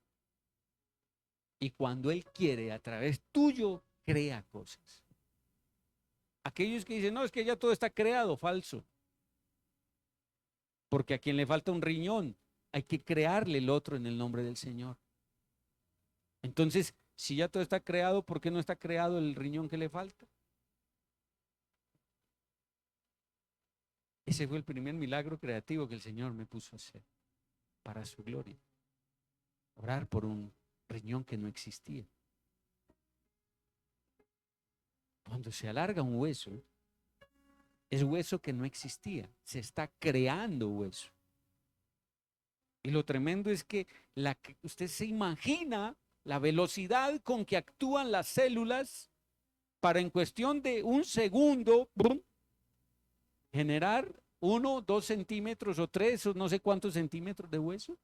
Y cuando Él quiere, a través tuyo, crea cosas. Aquellos que dicen, no, es que ya todo está creado, falso. Porque a quien le falta un riñón, hay que crearle el otro en el nombre del Señor. Entonces, si ya todo está creado, ¿por qué no está creado el riñón que le falta? Ese fue el primer milagro creativo que el Señor me puso a hacer para su gloria. Orar por un riñón que no existía. Cuando se alarga un hueso, es hueso que no existía. Se está creando hueso. Y lo tremendo es que usted se imagina la velocidad con que actúan las células para en cuestión de un segundo, ¡brum!, generar 1, 2 centímetros o 3 o no sé cuántos centímetros de hueso.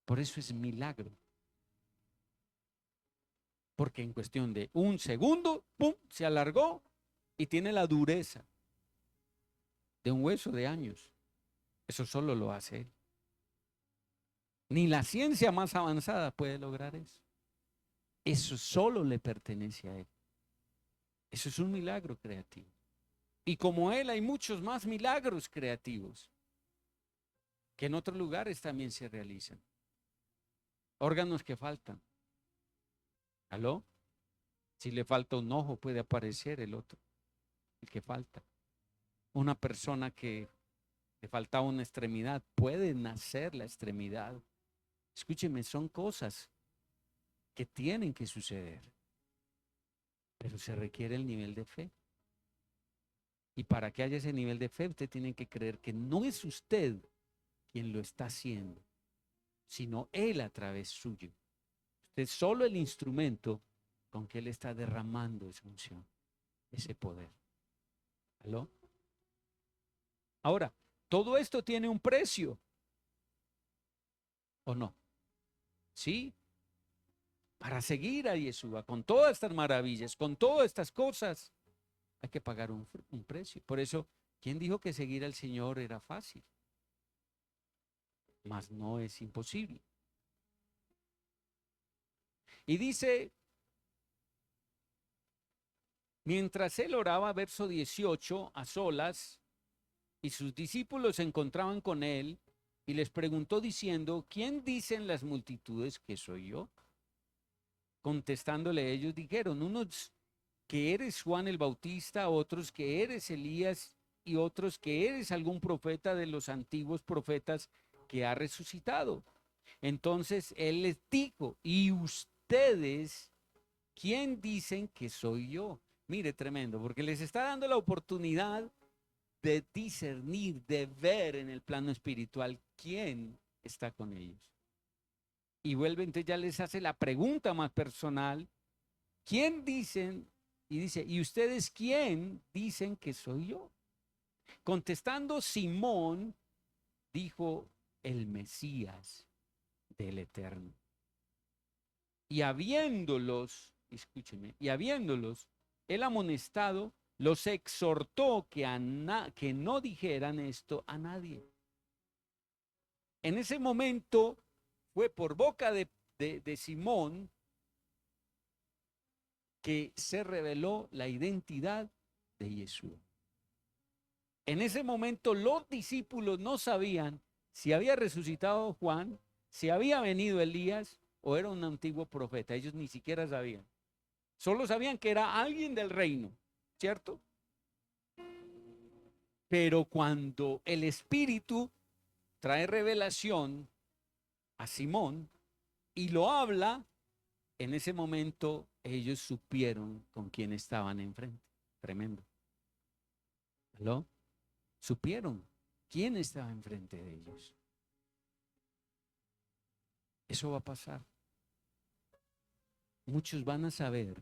Por eso es milagro. Porque en cuestión de un segundo, ¡pum!, se alargó y tiene la dureza de un hueso de años. Eso solo lo hace Él. Ni la ciencia más avanzada puede lograr eso. Eso solo le pertenece a Él. Eso es un milagro creativo. Y como Él hay muchos más milagros creativos que en otros lugares también se realizan. Órganos que faltan. ¿Aló? Si le falta un ojo, puede aparecer el otro, el que falta. Una persona que le faltaba una extremidad, puede nacer la extremidad. Escúcheme, son cosas que tienen que suceder, pero se requiere el nivel de fe. Y para que haya ese nivel de fe, usted tiene que creer que no es usted quien lo está haciendo, sino Él a través suyo. Usted es solo el instrumento con que Él está derramando esa unción, ese poder. ¿Aló? Ahora, todo esto tiene un precio, ¿o no? Sí. Para seguir a Yeshua con todas estas maravillas, con todas estas cosas, hay que pagar un precio. Por eso, ¿quién dijo que seguir al Señor era fácil? Mas no es imposible. Y dice, mientras él oraba, verso 18, a solas, y sus discípulos se encontraban con él, y les preguntó diciendo, ¿quién dicen las multitudes que soy yo? Contestándole ellos dijeron, unos que eres Juan el Bautista, otros que eres Elías y otros que eres algún profeta de los antiguos profetas que ha resucitado. Entonces él les dijo, ¿y ustedes quién dicen que soy yo? Mire, tremendo, porque les está dando la oportunidad de discernir, de ver en el plano espiritual quién está con ellos. Y vuelve, entonces ya les hace la pregunta más personal, ¿quién dicen? Y dice, ¿y ustedes quién dicen que soy yo? Contestando Simón, dijo, el Mesías del Eterno. Y habiéndolos, escúchenme, y habiéndolos, él amonestado, los exhortó que no dijeran esto a nadie. En ese momento fue por boca de Simón que se reveló la identidad de Yeshua. En ese momento los discípulos no sabían si había resucitado Juan, si había venido Elías o era un antiguo profeta. Ellos ni siquiera sabían. Solo sabían que era alguien del reino, ¿cierto? Pero cuando el Espíritu trae revelación a Simón y lo habla, en ese momento ellos supieron con quién estaban enfrente. Tremendo. ¿Aló? Supieron quién estaba enfrente de ellos. Eso va a pasar. Muchos van a saber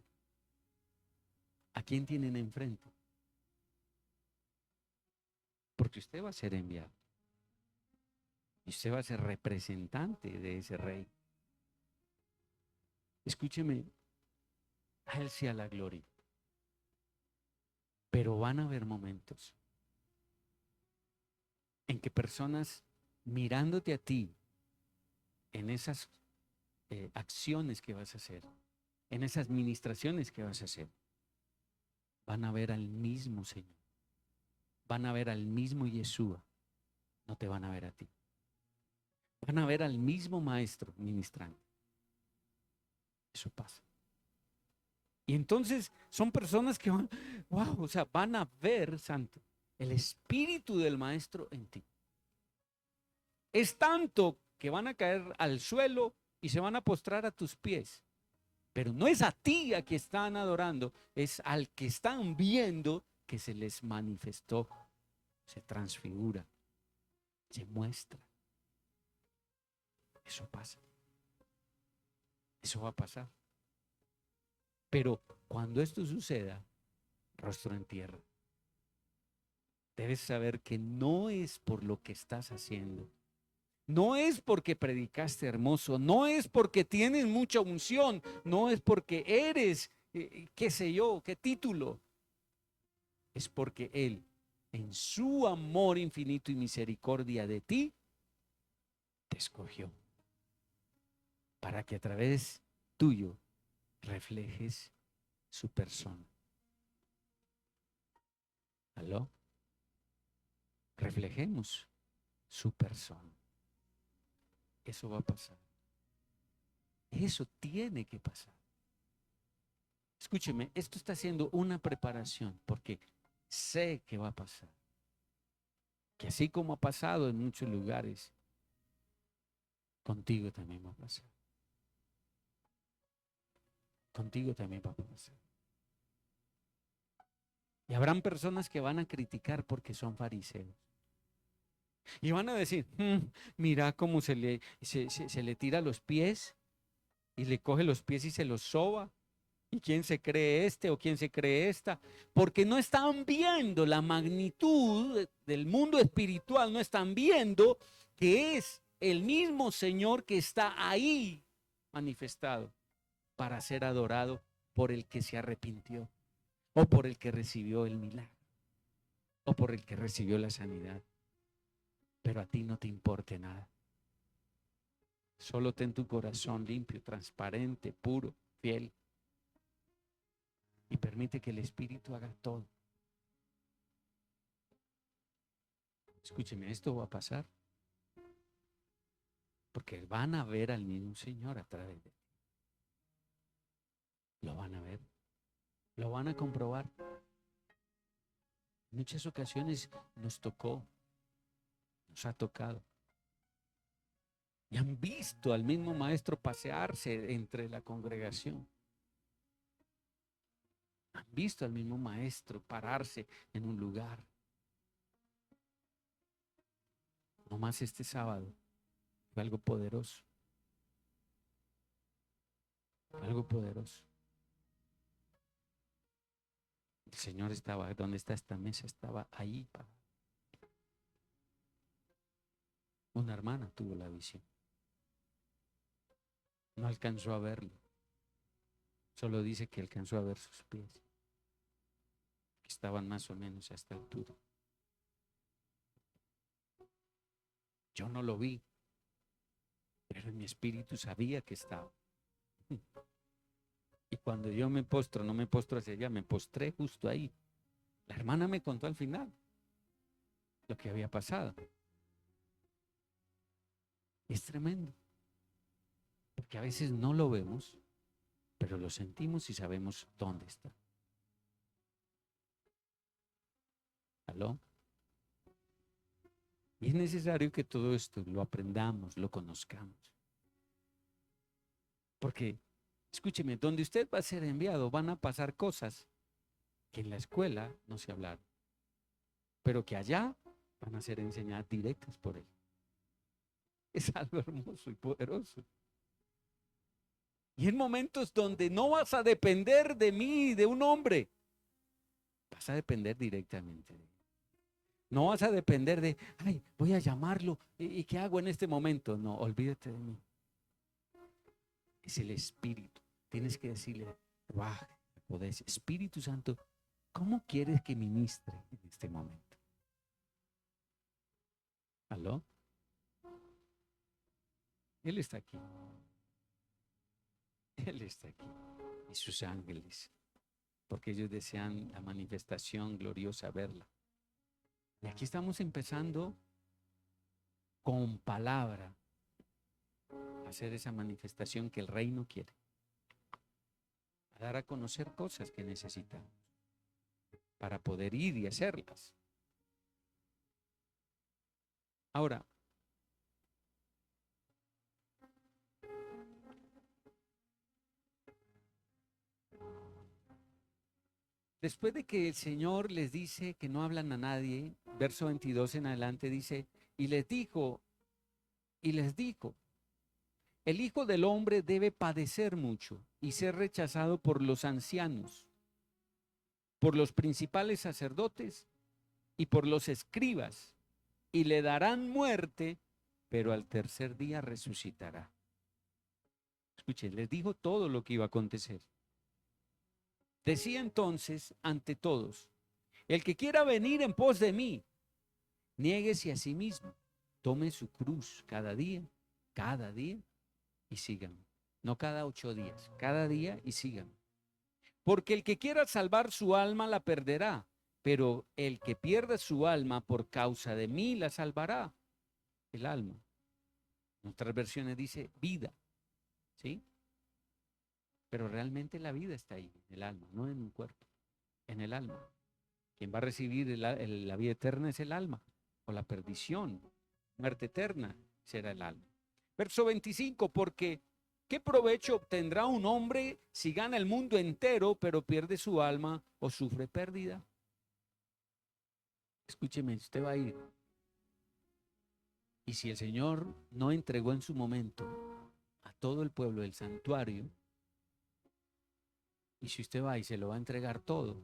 a quién tienen enfrente. Porque usted va a ser enviado. Y usted va a ser representante de ese rey. Escúcheme, a Él sea la gloria. Pero van a haber momentos en que personas mirándote a ti en esas acciones que vas a hacer, en esas ministraciones que vas a hacer, van a ver al mismo Señor, van a ver al mismo Yeshua, no te van a ver a ti. Van a ver al mismo maestro ministrando. Eso pasa. Y entonces son personas que van, wow, o sea, van a ver, santo, el espíritu del maestro en ti. Es tanto que van a caer al suelo y se van a postrar a tus pies. Pero no es a ti a que están adorando, es al que están viendo que se les manifestó, se transfigura, se muestra. Eso pasa. Eso va a pasar. Pero cuando esto suceda, rostro en tierra, debes saber que no es por lo que estás haciendo. No es porque predicaste hermoso, no es porque tienes mucha unción, no es porque eres, qué sé yo, qué título. Es porque Él, en su amor infinito y misericordia de ti, te escogió para que a través tuyo reflejes su persona. ¿Aló? Reflejemos su persona. Eso va a pasar. Eso tiene que pasar. Escúcheme, esto está haciendo una preparación porque sé que va a pasar. Que así como ha pasado en muchos lugares, contigo también va a pasar. Contigo también va a pasar. Y habrán personas que van a criticar porque son fariseos. Y van a decir, mira cómo se le tira los pies y le coge los pies y se los soba. ¿Y quién se cree este o quién se cree esta? Porque no están viendo la magnitud del mundo espiritual, no están viendo que es el mismo Señor que está ahí manifestado para ser adorado por el que se arrepintió o por el que recibió el milagro o por el que recibió la sanidad. Pero a ti no te importe nada. Solo ten tu corazón limpio, transparente, puro, fiel. Y permite que el Espíritu haga todo. Escúcheme, esto va a pasar. Porque van a ver al mismo Señor a través de ti. Lo van a ver. Lo van a comprobar. En muchas ocasiones nos tocó. Nos ha tocado. Y han visto al mismo maestro pasearse entre la congregación. Han visto al mismo maestro pararse en un lugar. No más este sábado. Fue algo poderoso. Fue algo poderoso. El Señor estaba, ¿dónde está esta mesa? Estaba ahí. Una hermana tuvo la visión. No alcanzó a verlo. Solo dice que alcanzó a ver sus pies, que estaban más o menos a esta altura. Yo no lo vi, pero en mi espíritu sabía que estaba. Y cuando yo me postro, no me postro hacia allá, me postré justo ahí. La hermana me contó al final lo que había pasado. Es tremendo, porque a veces no lo vemos, pero lo sentimos y sabemos dónde está. ¿Aló? Y es necesario que todo esto lo aprendamos, lo conozcamos. Porque, escúcheme, donde usted va a ser enviado van a pasar cosas que en la escuela no se hablaron, pero que allá van a ser enseñadas directas por él. Es algo hermoso y poderoso. Y en momentos donde no vas a depender de mí, de un hombre, vas a depender directamente de él. No vas a depender de, ay, voy a llamarlo, ¿y qué hago en este momento? No, olvídate de mí. Es el Espíritu. Tienes que decirle, Espíritu Santo, ¿cómo quieres que ministre en este momento? ¿Aló? Él está aquí. Él está aquí. Y sus ángeles. Porque ellos desean la manifestación gloriosa, verla. Y aquí estamos empezando con palabra a hacer esa manifestación que el reino quiere. A dar a conocer cosas que necesitamos para poder ir y hacerlas. Ahora, después de que el Señor les dice que no hablan a nadie, verso 22 en adelante dice, y les dijo, el Hijo del Hombre debe padecer mucho y ser rechazado por los ancianos, por los principales sacerdotes y por los escribas, y le darán muerte, pero al tercer día resucitará. Escuchen, les dijo todo lo que iba a acontecer. Decía entonces ante todos, el que quiera venir en pos de mí, niéguese a sí mismo, tome su cruz cada día, y síganme. No cada 8 días, cada día y síganme. Porque el que quiera salvar su alma la perderá, pero el que pierda su alma por causa de mí la salvará. El alma. En otras versiones dice vida, ¿sí? Pero realmente la vida está ahí, en el alma, no en un cuerpo, en el alma. Quien va a recibir la vida eterna es el alma, o la perdición, muerte eterna será el alma. Verso 25, porque ¿qué provecho obtendrá un hombre si gana el mundo entero, pero pierde su alma o sufre pérdida? Escúcheme, usted va a ir. Y si el Señor no entregó en su momento a todo el pueblo del santuario, y si usted va y se lo va a entregar todo,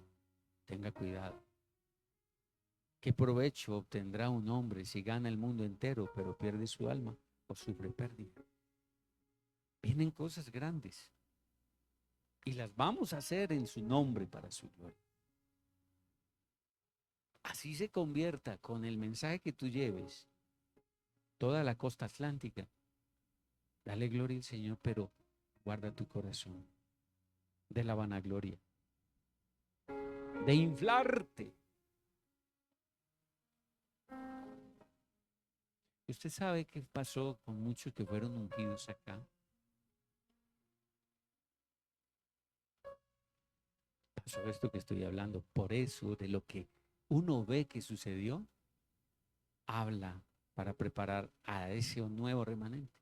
tenga cuidado. ¿Qué provecho obtendrá un hombre si gana el mundo entero, pero pierde su alma o sufre pérdida? Vienen cosas grandes y las vamos a hacer en su nombre para su gloria. Así se convierta con el mensaje que tú lleves toda la costa atlántica. Dale gloria al Señor, pero guarda tu corazón de la vanagloria, de inflarte. ¿Usted sabe qué pasó con muchos que fueron ungidos acá? Pasó esto que estoy hablando. Por eso, de lo que uno ve que sucedió, habla para preparar a ese nuevo remanente.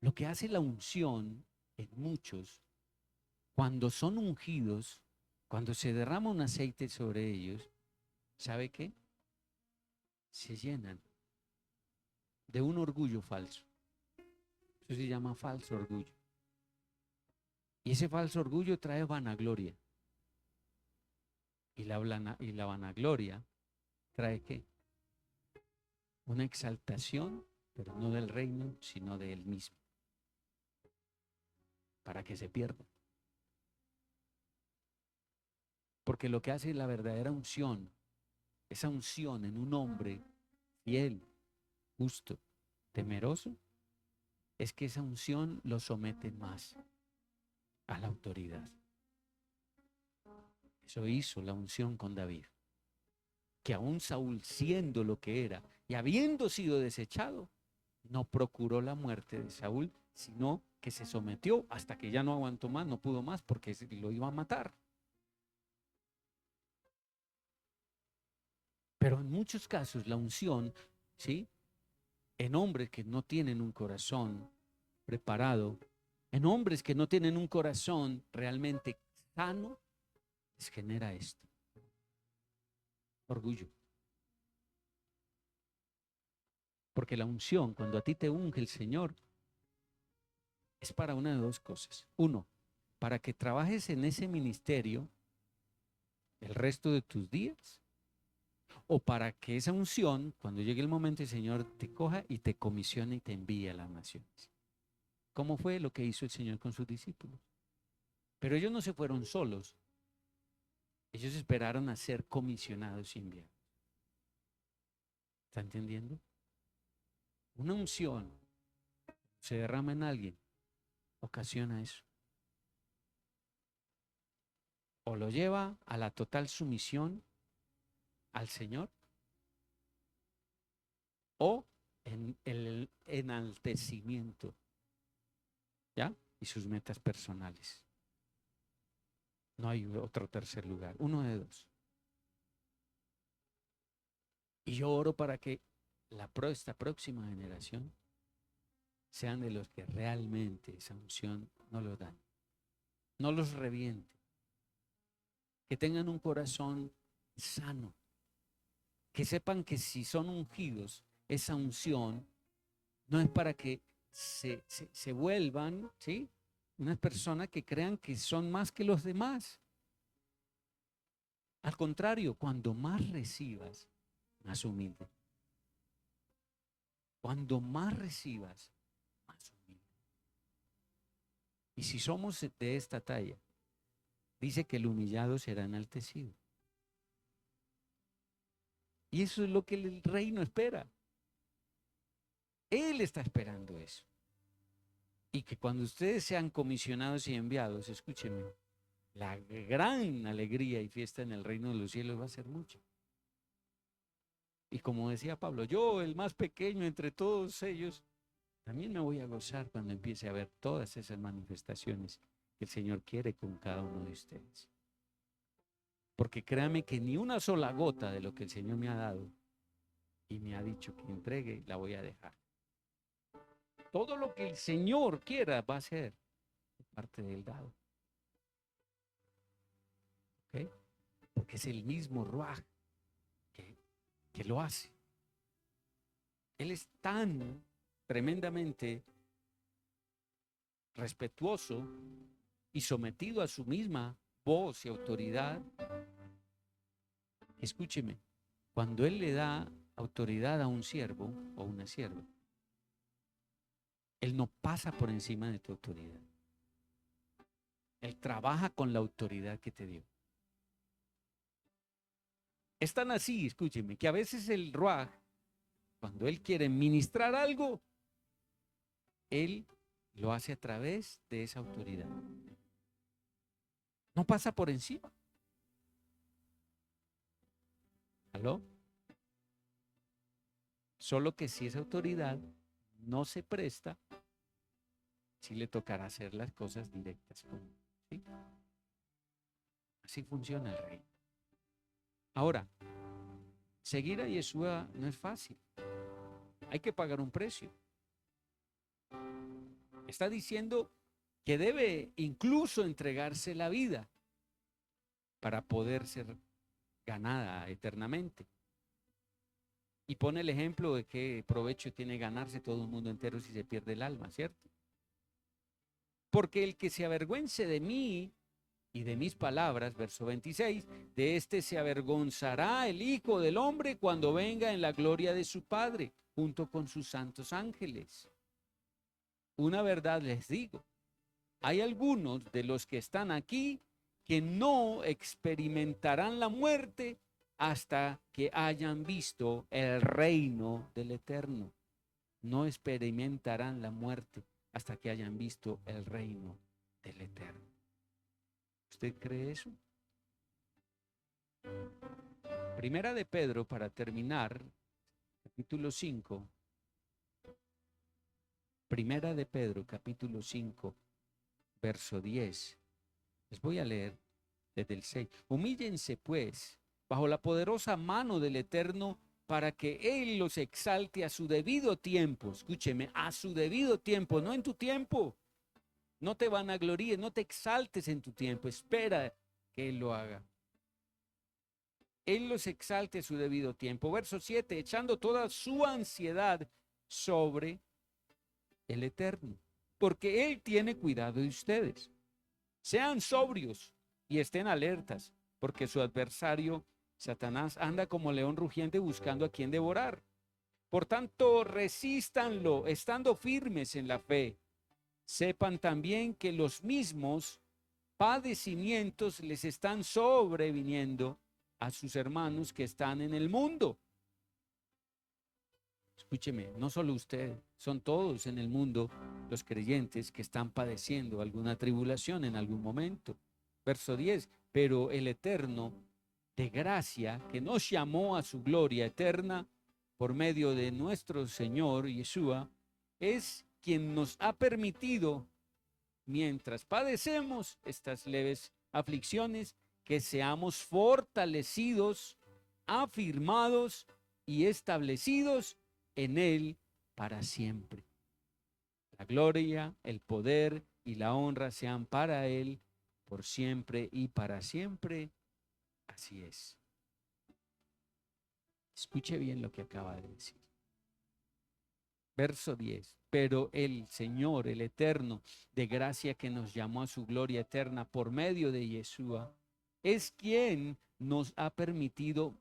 Lo que hace la unción en muchos, cuando son ungidos, cuando se derrama un aceite sobre ellos, ¿sabe qué? Se llenan de un orgullo falso. Eso se llama falso orgullo. Y ese falso orgullo trae vanagloria. Y la vanagloria trae ¿qué? Una exaltación, pero no del reino, sino de él mismo. Para que se pierda. Porque lo que hace la verdadera unción, esa unción en un hombre fiel, justo, temeroso, es que esa unción lo somete más a la autoridad. Eso hizo la unción con David. Que aún Saúl, siendo lo que era y habiendo sido desechado, no procuró la muerte de Saúl, sino que se sometió hasta que ya no aguantó más, no pudo más porque lo iba a matar. Pero en muchos casos la unción, ¿sí? En hombres que no tienen un corazón preparado, en hombres que no tienen un corazón realmente sano, les genera esto. Orgullo. Porque la unción, cuando a ti te unge el Señor, es para una de dos cosas. Uno, para que trabajes en ese ministerio el resto de tus días, o para que esa unción, cuando llegue el momento, el Señor te coja y te comisione y te envíe a las naciones. ¿Cómo fue lo que hizo el Señor con sus discípulos? Pero ellos no se fueron solos. Ellos esperaron a ser comisionados y enviados. ¿Está entendiendo? Una unción se derrama en alguien, ocasiona eso. O lo lleva a la total sumisión al Señor, o en el enaltecimiento, ¿ya? Y sus metas personales. No hay otro tercer lugar, uno de dos. Y yo oro para que esta próxima generación sean de los que realmente esa unción no lo dan, no los reviente, que tengan un corazón sano, que sepan que si son ungidos, esa unción no es para que se vuelvan, ¿sí?, unas personas que crean que son más que los demás. Al contrario, cuando más recibas, más humilde. Cuando más recibas, más humilde. Y si somos de esta talla, dice que el humillado será enaltecido. Y eso es lo que el reino espera. Él está esperando eso. Y que cuando ustedes sean comisionados y enviados, escúchenme, la gran alegría y fiesta en el reino de los cielos va a ser mucho. Y como decía Pablo, yo, el más pequeño entre todos ellos, también me voy a gozar cuando empiece a ver todas esas manifestaciones que el Señor quiere con cada uno de ustedes. Porque créame que ni una sola gota de lo que el Señor me ha dado y me ha dicho que entregue, la voy a dejar. Todo lo que el Señor quiera va a ser parte del dado. ¿Ok? Porque es el mismo Ruaj que lo hace. Él es tan tremendamente respetuoso y sometido a su misma voz y autoridad. Escúcheme, cuando Él le da autoridad a un siervo o una sierva, Él no pasa por encima de tu autoridad. Él trabaja con la autoridad que te dio. Es tan así, escúcheme, que a veces el Ruaj, cuando Él quiere ministrar algo, Él lo hace a través de esa autoridad. No pasa por encima. ¿Aló? Solo que si esa autoridad no se presta, sí le tocará hacer las cosas directas. ¿Sí? Así funciona el reino. Ahora, seguir a Yeshua no es fácil. Hay que pagar un precio. Está diciendo que debe incluso entregarse la vida para poder ser ganada eternamente. Y pone el ejemplo de qué provecho tiene ganarse todo el mundo entero si se pierde el alma, ¿cierto? Porque el que se avergüence de mí y de mis palabras, verso 26, de este se avergonzará el Hijo del Hombre cuando venga en la gloria de su Padre, junto con sus santos ángeles. Una verdad les digo, hay algunos de los que están aquí que no experimentarán la muerte hasta que hayan visto el reino del Eterno. No experimentarán la muerte hasta que hayan visto el reino del Eterno. ¿Usted cree eso? Primera de Pedro, para terminar, capítulo 5. Primera de Pedro, capítulo 5, verso 10. Les voy a leer desde el 6. Humíllense, pues, bajo la poderosa mano del Eterno, para que Él los exalte a su debido tiempo. Escúcheme, a su debido tiempo, no en tu tiempo. No te vanagloríes, no te exaltes en tu tiempo. Espera que Él lo haga. Él los exalte a su debido tiempo. Verso 7, echando toda su ansiedad sobre el Eterno, porque Él tiene cuidado de ustedes. Sean sobrios y estén alertas, porque su adversario, Satanás, anda como león rugiente buscando a quien devorar. Por tanto, resístanlo, estando firmes en la fe. Sepan también que los mismos padecimientos les están sobreviniendo a sus hermanos que están en el mundo. Escúcheme, no solo usted, son todos en el mundo los creyentes que están padeciendo alguna tribulación en algún momento. Verso 10, pero el Eterno de gracia, que nos llamó a su gloria eterna por medio de nuestro Señor Yeshua, es quien nos ha permitido, mientras padecemos estas leves aflicciones, que seamos fortalecidos, afirmados y establecidos en Él para siempre. La gloria, el poder y la honra sean para Él por siempre y para siempre. Así es. Escuche bien lo que acaba de decir. Verso 10. Pero el Señor, el Eterno, de gracia, que nos llamó a su gloria eterna por medio de Yeshua, es quien nos ha permitido,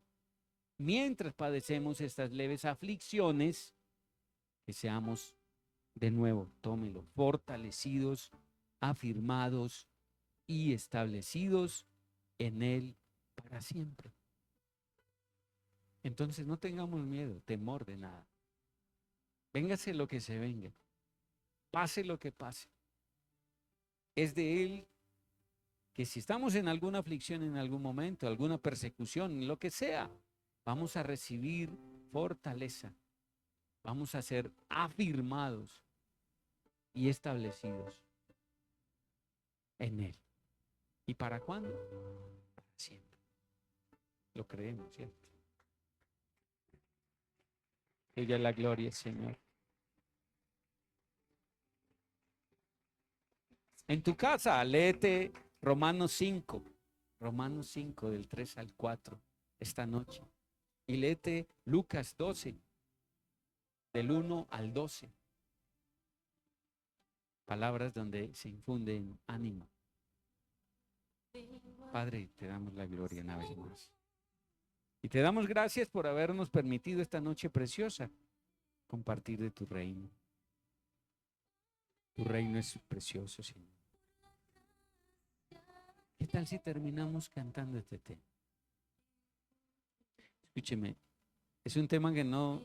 mientras padecemos estas leves aflicciones, que seamos de nuevo, tómelo, fortalecidos, afirmados y establecidos en Él para siempre. Entonces no tengamos miedo, temor de nada. Véngase lo que se venga, pase lo que pase. Es de Él que si estamos en alguna aflicción en algún momento, alguna persecución, lo que sea, vamos a recibir fortaleza. Vamos a ser afirmados y establecidos en Él. ¿Y para cuándo? Para siempre. Lo creemos, ¿cierto? Ella es la gloria, Señor. En tu casa, léete Romanos 5, del 3 al 4, esta noche. Y léete Lucas 12, del 1 al 12. Palabras donde se infunden ánimo. Padre, te damos la gloria una vez más. Y te damos gracias por habernos permitido esta noche preciosa compartir de tu reino. Tu reino es precioso, Señor. ¿Qué tal si terminamos cantando este tema? Escúcheme, es un tema que no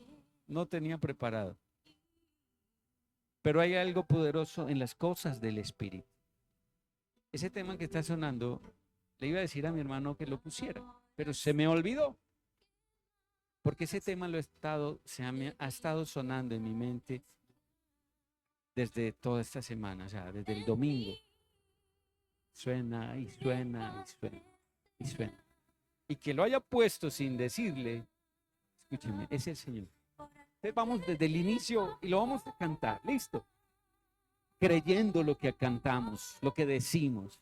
tenía preparado. Pero hay algo poderoso en las cosas del Espíritu. Ese tema que está sonando, le iba a decir a mi hermano que lo pusiera, pero se me olvidó. Porque ese tema ha estado sonando en mi mente desde toda esta semana, o sea, desde el domingo. Suena y suena y suena y suena. Y que lo haya puesto sin decirle, escúcheme, es el Señor. Entonces vamos desde el inicio y lo vamos a cantar, ¿listo? Creyendo lo que cantamos, lo que decimos.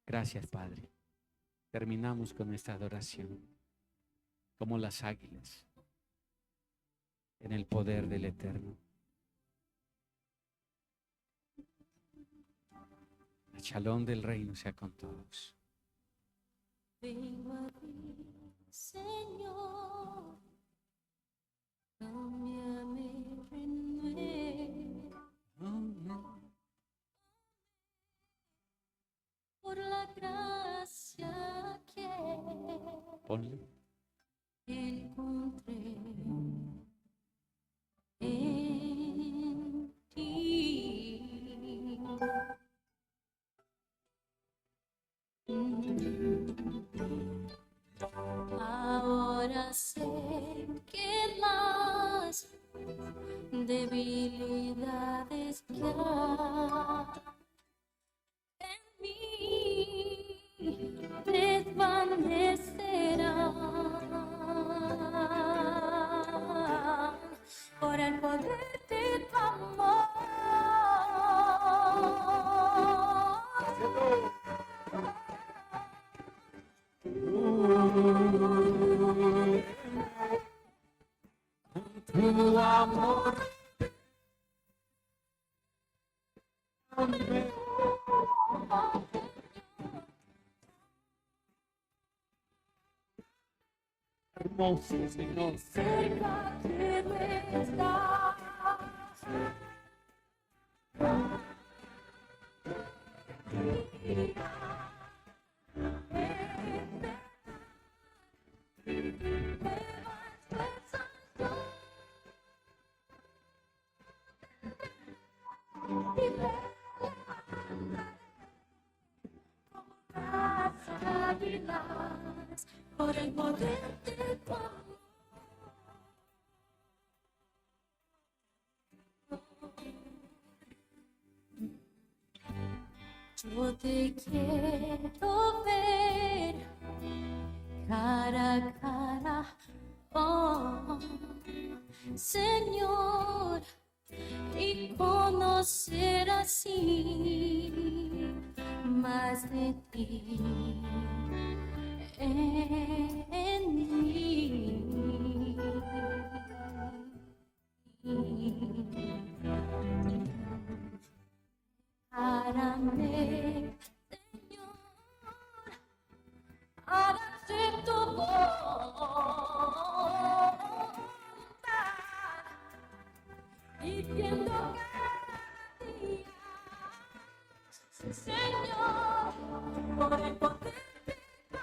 Gracias, Padre. Terminamos con esta adoración, como las águilas, en el poder del Eterno. El shalom del reino sea con todos. Vengo a ti, Señor, cámbiame, renueva, por la gracia que Ponle. encontré en ti. Ahora sé que las debilidades que hay en mí desvanecerán por el poder de tu amor. Tu amor. Hermoso, Señor. Cerca que tú estás. por el poder de tu amor. Yo te quiero ver cara a cara, oh Señor, y conocer así más de ti en mí. Hágame, Señor, hágase tu voluntad, viviendo cada día, Señor, por el poder de tu